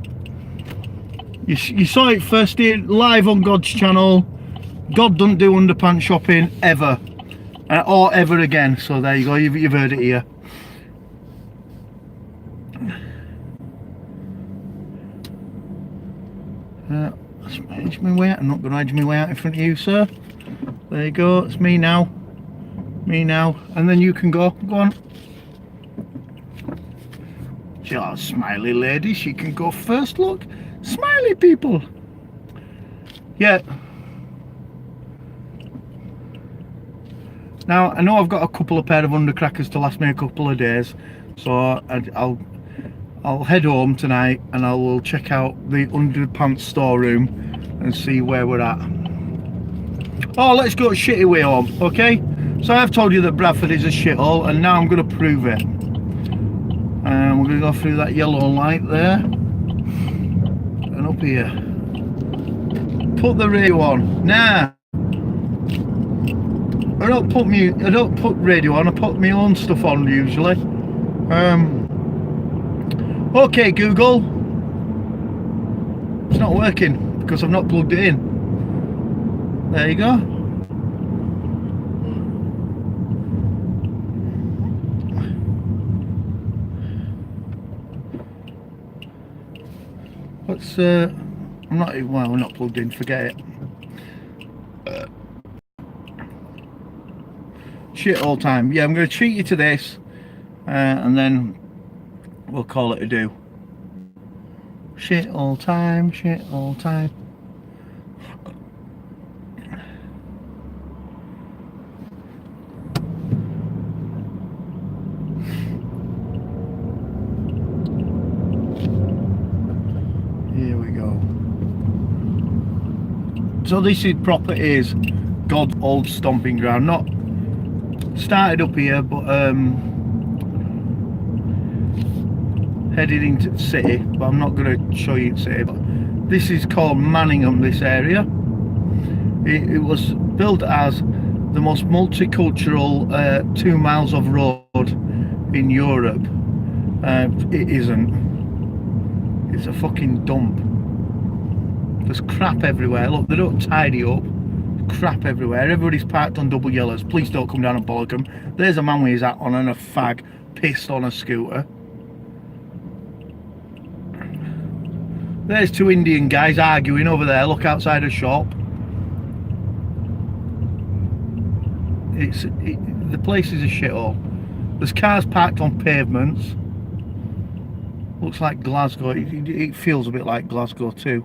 You saw it first here live on God's channel. God doesn't do underpants shopping ever, or ever again. So there you go. You've heard it here. Edge my way out. I'm not going to edge my way out in front of you, sir. There you go. It's me now. Me now. And then you can go. Go on. Oh, smiley lady. She can go first. Look. Smiley people. Yeah. Now, I know I've got a couple of pair of undercrackers to last me a couple of days. So I'll head home tonight and I will check out the underpants storeroom and see where we're at. Oh, let's go shitty way home, okay? So I've told you that Bradford is a shithole, and now I'm going to prove it. And we're going to go through that yellow light there and up here. Put the radio on. Nah, I don't put radio on. I put my own stuff on usually. Okay, Google. It's not working because I've not plugged it in. There you go. let's I'm not, well, we're not plugged in, forget it. Shit all time. Yeah, I'm going to treat you to this, and then we'll call it a do. Shit all time, shit all time. Here we go. So this is proper is God's old stomping ground. Not started up here, but headed into the city. But I'm not going to show you the city. But this is called Manningham. This area. It was built as the most multicultural 2 miles of road in Europe. It isn't. It's a fucking dump. There's crap everywhere. Look, they don't tidy up. Crap everywhere. Everybody's parked on double yellows. Please don't come down and bollock them. There's a man with his hat on and a fag pissed on a scooter. There's 2 Indian guys arguing over there. Look outside a shop. The place is a shithole. There's cars parked on pavements. Looks like Glasgow. It feels a bit like Glasgow too.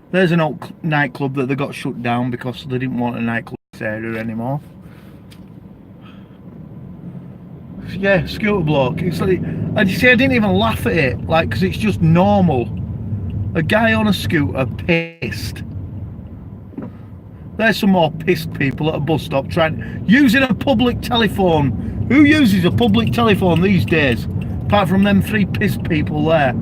There's an old nightclub that they got shut down because they didn't want a nightclub in this area anymore. Yeah, scooter bloke. It's like, and you see, I didn't even laugh at it, like, because it's just normal. A guy on a scooter pissed. There's some more pissed people at a bus stop using a public telephone. Who uses a public telephone these days? Apart from them 3 pissed people there.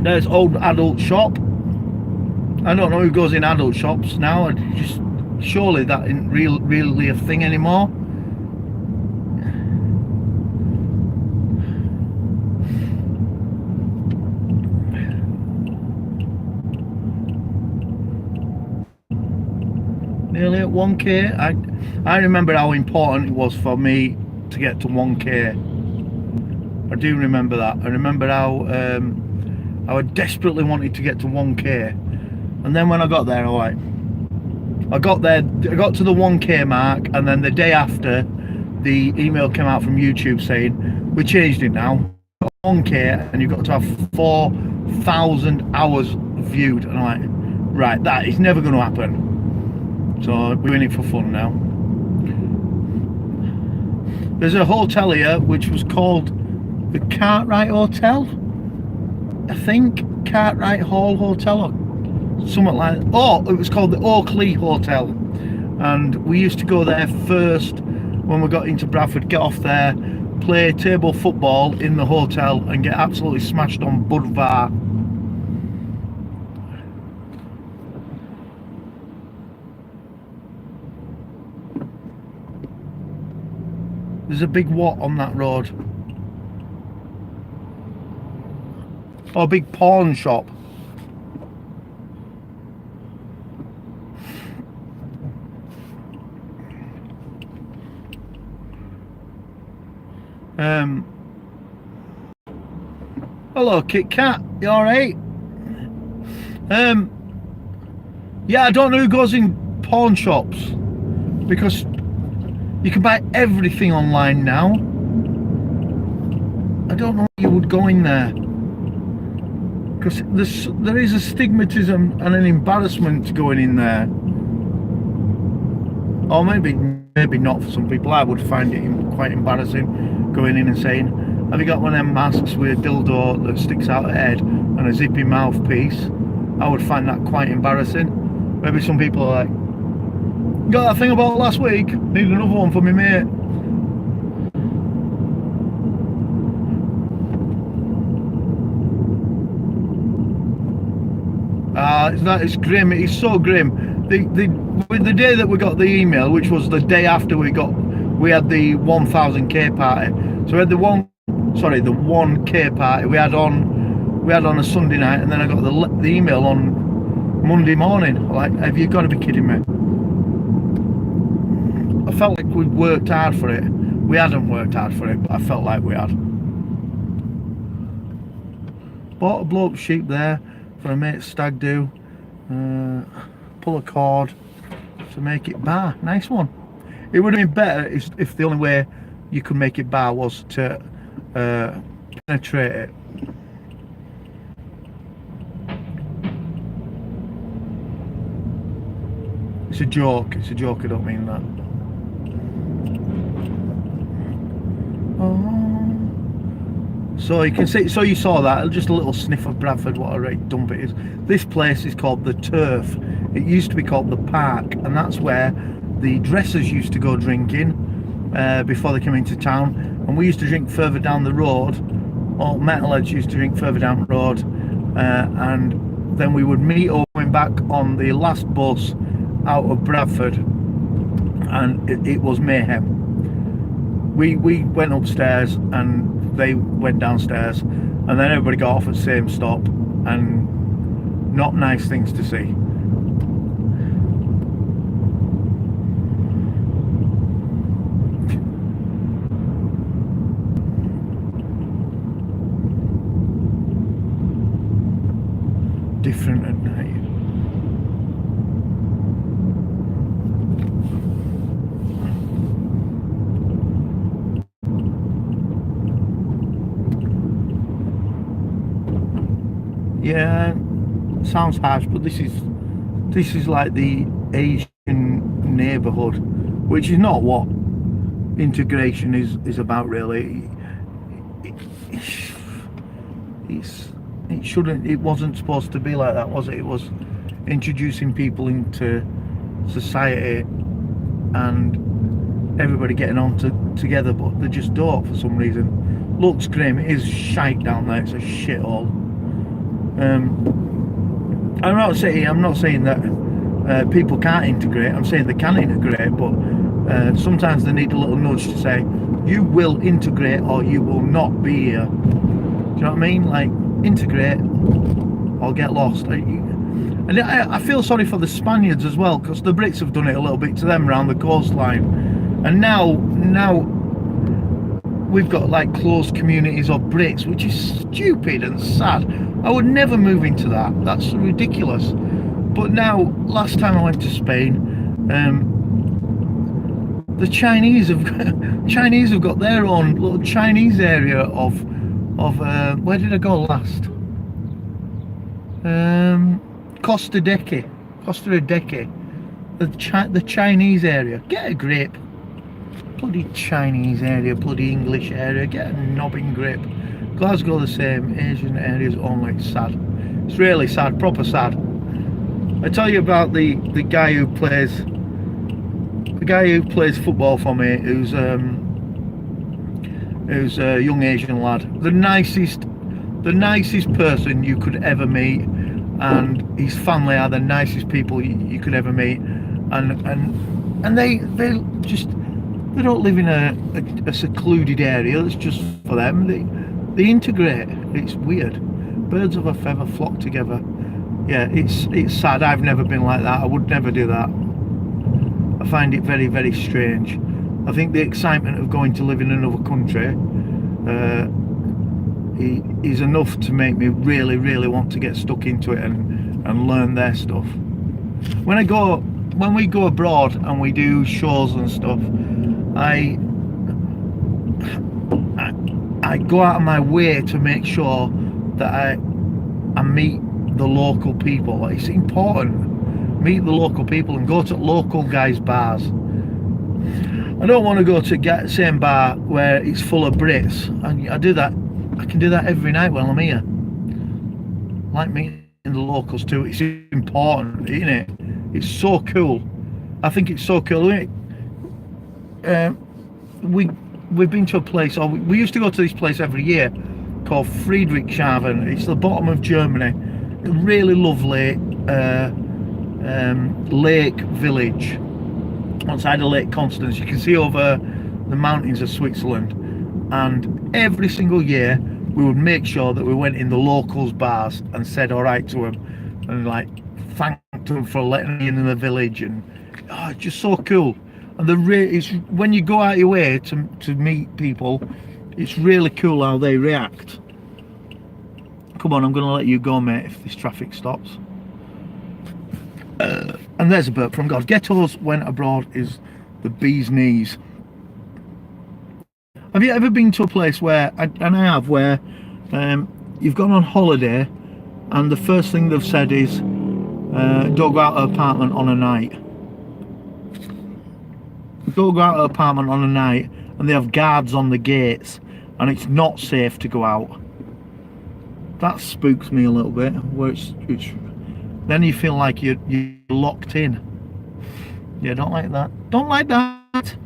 There's old adult shop. I don't know who goes in adult shops now. Surely that isn't really a thing anymore. Nearly at 1k. I remember how important it was for me to get to 1k. I do remember that. I remember how I desperately wanted to get to 1k, and then when I got there, I got to the 1k mark, and then the day after, the email came out from YouTube saying we changed it now, 1k, and you've got to have 4,000 hours viewed. And I'm like, right, that is never going to happen. So we're in it for fun now. There's a hotel here which was called the Cartwright Hotel, I think. Cartwright Hall Hotel or something like that. Oh, it was called the Oakley Hotel, and we used to go there first when we got into Bradford, get off there, play table football in the hotel and get absolutely smashed on Budvar. There's a big what on that road? Oh, a big pawn shop. Hello, Kit Kat. You alright? Yeah, I don't know who goes in pawn shops, because you can buy everything online now. I don't know why you would go in there, because there is a stigmatism and an embarrassment going in there. Or maybe not for some people. I would find it quite embarrassing going in and saying, have you got one of them masks with a dildo that sticks out the head and a zippy mouthpiece? I would find that quite embarrassing. Maybe some people are like, got that thing about last week? Need another one for me, mate. That is grim. It's so grim. The day that we got the email, which was the day after we had the 1000k party. So we had the 1k party we had on a Sunday night, and then I got the email on Monday morning. Like, have you got to be kidding me? I felt like we'd worked hard for it. We hadn't worked hard for it, but I felt like we had. Bought a blow up sheep there for a mate's stag do. Pull a cord to make it bar. Nice one. It would have been better if the only way you could make it bar was to penetrate it. It's a joke. It's a joke. I don't mean that. Oh. So you can see. So you saw that. Just a little sniff of Bradford. What a right dump it is. This place is called the Turf. It used to be called the Park, and that's where the dressers used to go drinking before they came into town. And we used to drink further down the road. All metalheads used to drink further down the road, and then we would meet up going back on the last bus out of Bradford, and it was mayhem. We went upstairs and they went downstairs, and then everybody got off at the same stop, and not nice things to see. Different at night. Yeah, sounds harsh, but this is like the Asian neighbourhood, which is not what integration is about really. It wasn't supposed to be like that, was it? It was introducing people into society and everybody getting on together, but they just don't for some reason. Looks grim. It is shite down there. It's a shithole. I'm not saying that people can't integrate. I'm saying they can integrate, but sometimes they need a little nudge to say, you will integrate or you will not be here. Do you know what I mean? Like, integrate or get lost. And I feel sorry for the Spaniards as well, because the Brits have done it a little bit to them around the coastline, and now we've got like closed communities of Brits, which is stupid and sad. I would never move into that. That's ridiculous. But now, last time I went to Spain, the Chinese have got their own little Chinese area of where did I go last? Costa Rica, the Chinese area. Get a grip. Bloody Chinese area, bloody English area. Get a knobbing grip. Glasgow the same. Asian areas only. It's sad. It's really sad. Proper sad. I tell you about the guy who plays football for me, who's a young Asian lad. The nicest person you could ever meet, and his family are the nicest people you could ever meet, and they don't live in a secluded area. It's just for them. They integrate. It's weird. Birds of a feather flock together. Yeah, it's sad. I've never been like that. I would never do that. I find it very, very strange. I think the excitement of going to live in another country is enough to make me really, really want to get stuck into it and learn their stuff. When we go abroad and we do shows and stuff, I go out of my way to make sure that I meet the local people. It's important. Meet the local people and go to local guys' bars. I don't want to go to the same bar where it's full of Brits. I do that. I can do that every night while I'm here. I like meeting the locals too. It's important, isn't it? It's so cool. I think it's so cool. We've been to a place, or we used to go to this place every year called Friedrichshafen. It's the bottom of Germany. A really lovely lake village outside of Lake Constance. You can see over the mountains of Switzerland, and every single year we would make sure that we went in the locals' bars and said all right to them, and like thanked them for letting me in the village, and it's just so cool. And it's when you go out your way to meet people, it's really cool how they react. Come on, I'm going to let you go, mate, if this traffic stops. And there's a burp from God. Ghettos went abroad is the bee's knees. Have you ever been to a place where, and I have, where you've gone on holiday and the first thing they've said is, don't go out of apartment on a night. Don't go out of apartment on a night, and they have guards on the gates, and it's not safe to go out. That spooks me a little bit. Where it's then you feel like you're locked in. Yeah, don't like that. Don't like that.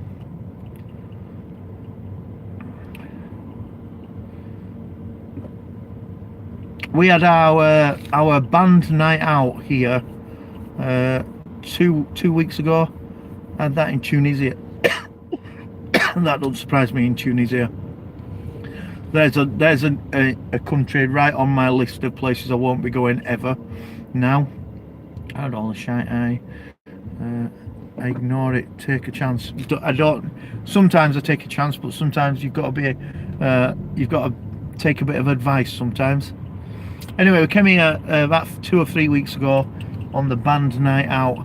We had our band night out here two weeks ago. I had that in Tunisia. And that doesn't surprise me in Tunisia. There's a country right on my list of places I won't be going ever now. I had all the shite. I ignore it, take a chance. I don't. Sometimes I take a chance, but sometimes you've got to take a bit of advice sometimes. Anyway, we came here about 2 or 3 weeks ago on the band night out,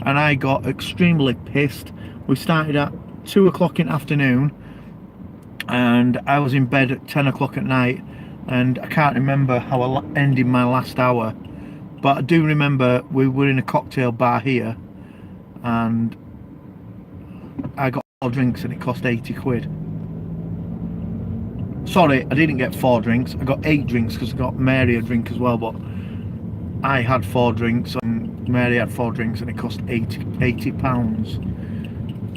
and I got extremely pissed. We started at 2 o'clock in the afternoon, and I was in bed at 10 o'clock at night, and I can't remember how I ended my last hour, but I do remember we were in a cocktail bar here, and I got 4 drinks and it cost 80 quid. Sorry, I didn't get 4 drinks. I got 8 drinks because I got Mary a drink as well, but I had 4 drinks and Mary had 4 drinks, and it cost 80 pounds.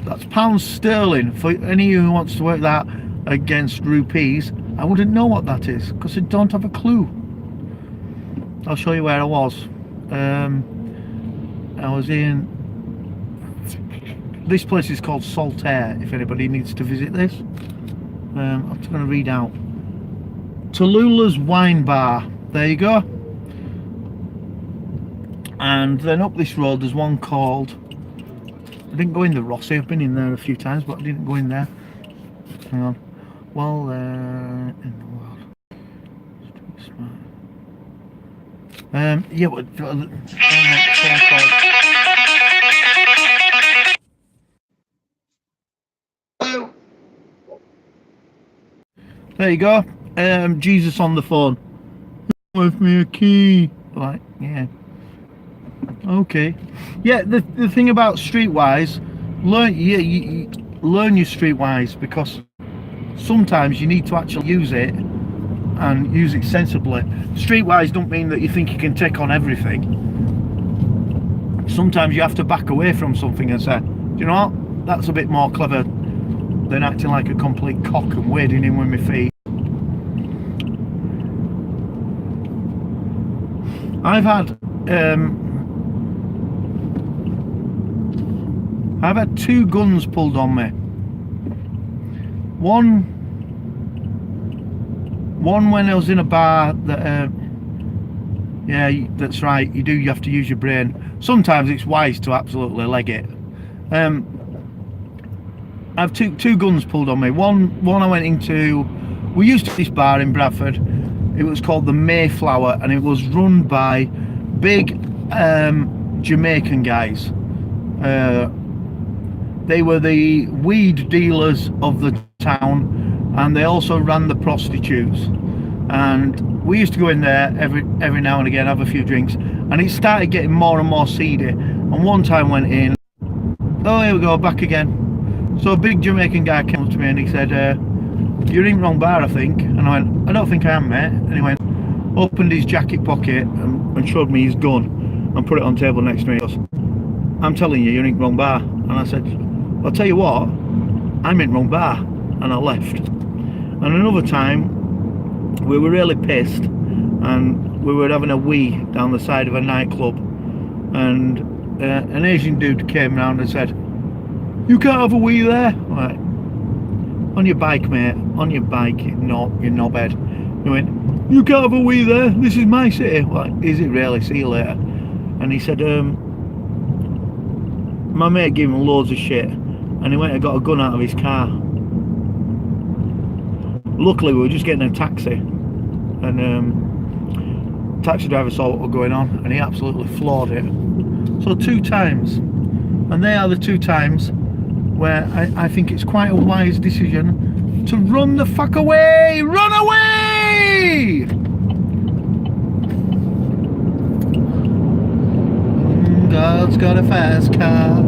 That's pounds sterling. For any of you who wants to work that against rupees, I wouldn't know what that is because I don't have a clue. I'll show you where I was. I was in, this place is called Saltaire, if anybody needs to visit this. I'm just going to read out. Tallulah's Wine Bar. There you go. And then up this road there's one called, I didn't go in the Rossi, I've been in there a few times, but I didn't go in there. Hang on. Well, in the world. Yeah, but there you go. Jesus on the phone. Give me a key. Like, yeah. Okay. Yeah, the thing about Streetwise, learn your Streetwise, because sometimes you need to actually use it and use it sensibly. Streetwise don't mean that you think you can take on everything. Sometimes you have to back away from something and say, do you know what? That's a bit more clever than acting like a complete cock and wading in with my feet. I've had 2 guns pulled on me. One when I was in a bar that yeah, that's right, you have to use your brain. Sometimes it's wise to absolutely leg it. I have two guns pulled on me. One I went into, we used to this bar in Bradford. It was called the Mayflower, and it was run by big Jamaican guys. They were the weed dealers of the town, and they also ran the prostitutes. And we used to go in there every now and again, have a few drinks, and it started getting more and more seedy. And one time went in, oh, here we go, back again. So a big Jamaican guy came up to me and he said, you're in the wrong bar, I think. And I went, I don't think I am, mate. And he went, opened his jacket pocket and showed me his gun and put it on the table next to me. He goes, I'm telling you, you're in the wrong bar. And I said, I'll tell you what, I'm in the wrong bar. And I left. And another time, we were really pissed, and we were having a wee down the side of a nightclub, and an Asian dude came round and said, you can't have a wee there. I'm like, on your bike, mate, on your bike, you knobhead. He went, you can't have a wee there, this is my city. I'm like, is it really? See you later. And he said, my mate gave him loads of shit, and he went and got a gun out of his car. Luckily we were just getting a taxi, and taxi driver saw what was going on and he absolutely floored it. So 2 times, and they are the 2 times where I think it's quite a wise decision to run the fuck away. Run away! God's got a fast car.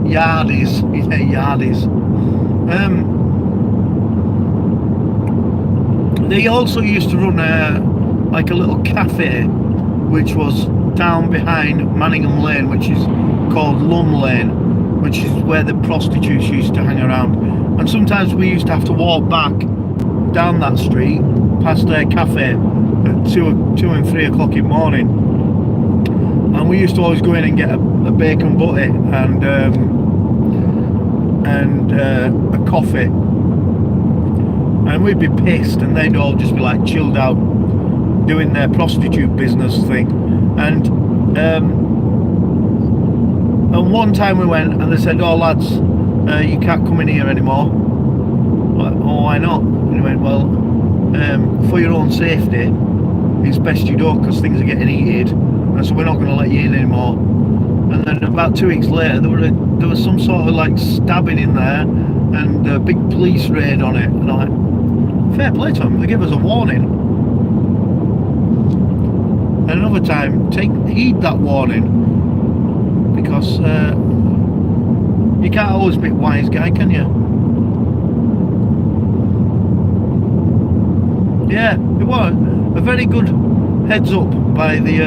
Yardies, yeah, yardies. They also used to run like a little cafe, which was down behind Manningham Lane, which is called Lum Lane, which is where the prostitutes used to hang around. And sometimes we used to have to walk back down that street past their cafe at 2 and 3 o'clock in the morning. And we used to always go in and get a bacon butty and a coffee, and we'd be pissed, and they'd all just be like chilled out doing their prostitute business thing. And one time we went and they said, "Oh lads, you can't come in here anymore." Like, "Oh, why not?" And we went, "Well, for your own safety, it's best you don't, because things are getting heated, and so we're not going to let you in anymore." And then about 2 weeks later, there was some sort of like stabbing in there, and a big police raid on it. And I'm like, fair play to them, they give us a warning. And another time, heed that warning, because you can't always be a wise guy, can you? Yeah, it was a very good heads up by the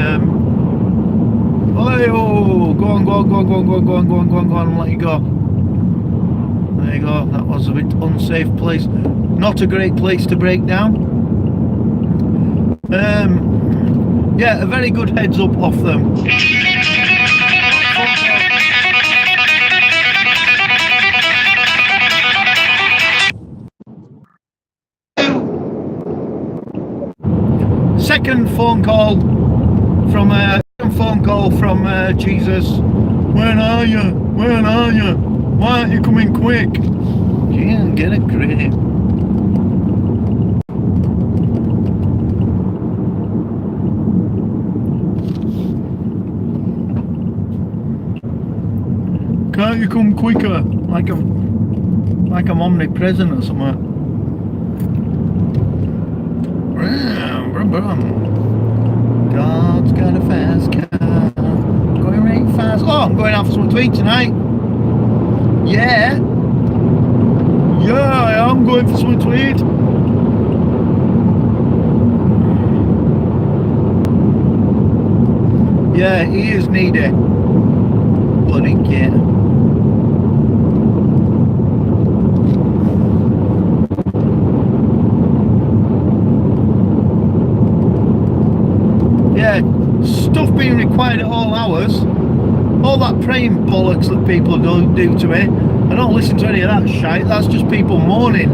oh, go on, I'll let you go. There you go, that was a bit unsafe place. Not a great place to break down. Yeah, a very good heads up off them. Second phone call from Jesus. Where are you? Where are you? Why aren't you coming quick? Yeah, get a grip. Can't you come quicker? Like I'm omnipresent or something. God's got a fast car, going right fast. Oh, I'm going out for something to eat tonight. Yeah, I am going for something to eat. Yeah, he is needy. Bloody kid. Yeah, stuff being required at all hours. All that praying bollocks that people do to me. I don't listen to any of that shite. That's just people moaning.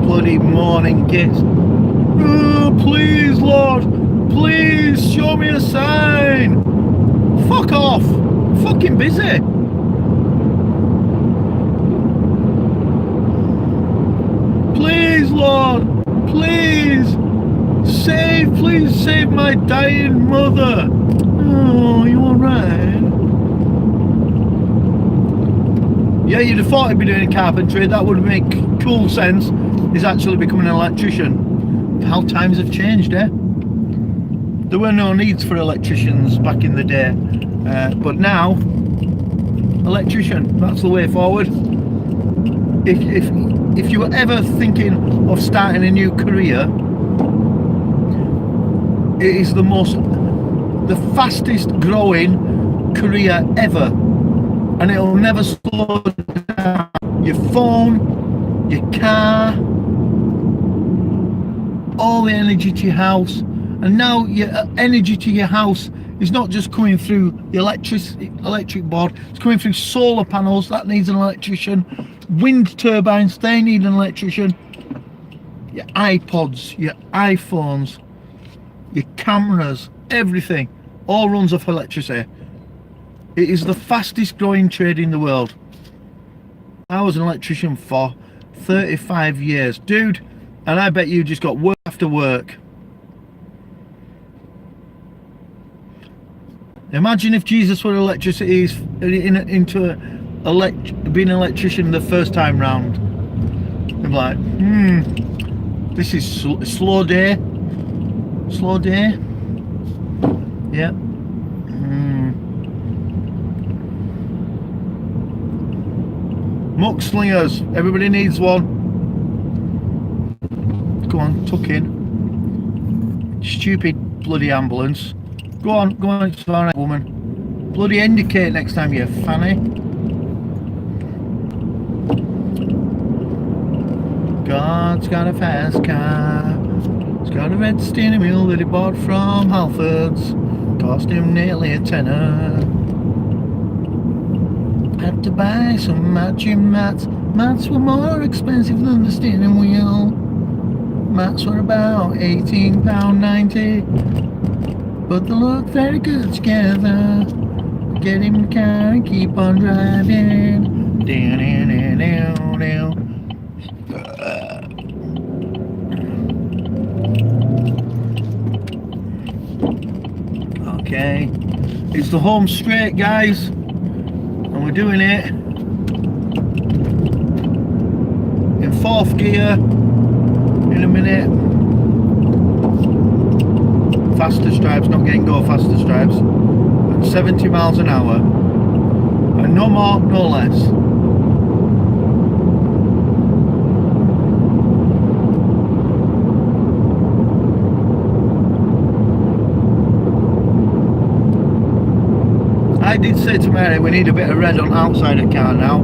Bloody moaning kids. Oh, please, Lord. Please show me a sign. Fuck off. I'm fucking busy. Please, Lord. Please save my dying mother. Oh, you alright? Yeah, you'd have thought he'd be doing carpentry. That would make cool sense. He's actually becoming an electrician. How times have changed, eh? There were no needs for electricians back in the day, but now, electrician, that's the way forward. If you were ever thinking of starting a new career, it is the fastest growing career ever, and it'll never slow down. Your phone, your car, all the energy to your house, and now your energy to your house is not just coming through the electric board, it's coming through solar panels. That needs an electrician. Wind turbines, they need an electrician. Your iPods, your iPhones, your cameras, everything, all runs off electricity. It is the fastest growing trade in the world. I was an electrician for 35 years, dude, and I bet you just got work after work. Imagine if Jesus were electricity into being an electrician the first time round. I'm like, this is slow day. Slow day. Yeah. Muck slingers. Everybody needs one. Go on, tuck in. Stupid bloody ambulance. Go on, it's alright, woman. Bloody indicate next time, you fanny. God's got a fast car. He's got a red steering wheel that he bought from Halfords. Cost him nearly a tenner. Had to buy some matching mats. Mats were more expensive than the steering wheel. Mats were about £18.90. But they look very good together. Get in the car and keep on driving. Okay, it's the home straight, guys, and we're doing it in 4th gear in a minute. Faster stripes, not getting go faster stripes, at 70 miles an hour, and no more, no less. I did say to Mary we need a bit of red on outside the car now.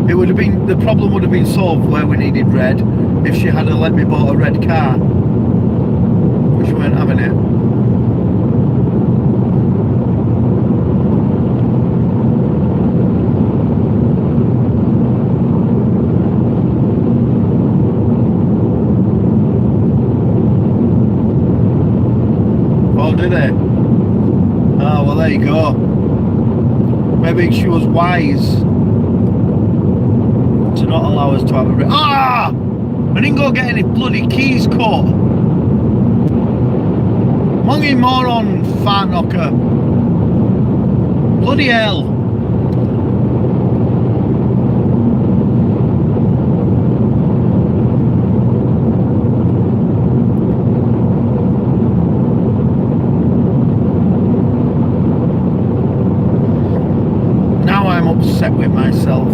It would have been, the problem would have been solved where we needed red if she had let me bought a red car, but she weren't having it. Oh, did they? Oh, well, there you go. Maybe she was wise to not allow us to have a red. Ah! I didn't go get any bloody keys cut. Monging moron, fat knocker. Bloody hell. Now I'm upset with myself.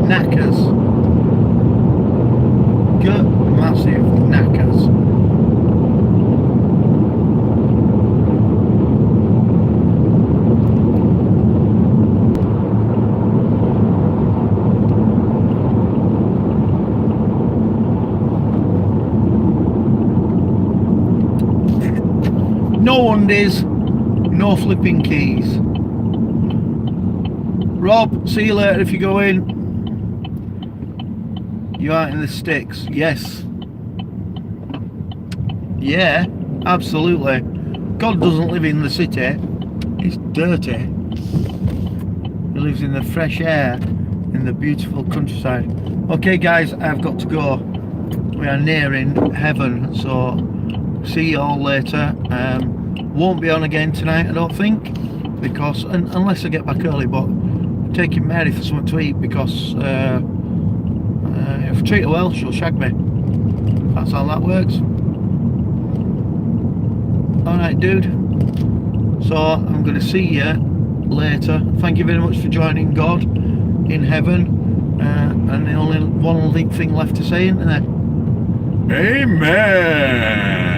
Knackers. Good, massive knackers. No undies, no flipping keys. Rob, see you later if you go in. You out in the sticks? Yes. Yeah, absolutely. God doesn't live in the city. It's dirty. He lives in the fresh air, in the beautiful countryside. Okay guys, I've got to go. We are nearing heaven, so see you all later. Won't be on again tonight, I don't think, because unless I get back early, but I'm taking Mary for something to eat, because if I treat her well, she'll shag me. That's how that works. Alright, dude. So I'm going to see you later. Thank you very much for joining God in heaven. And the only one thing left to say, isn't there? Amen.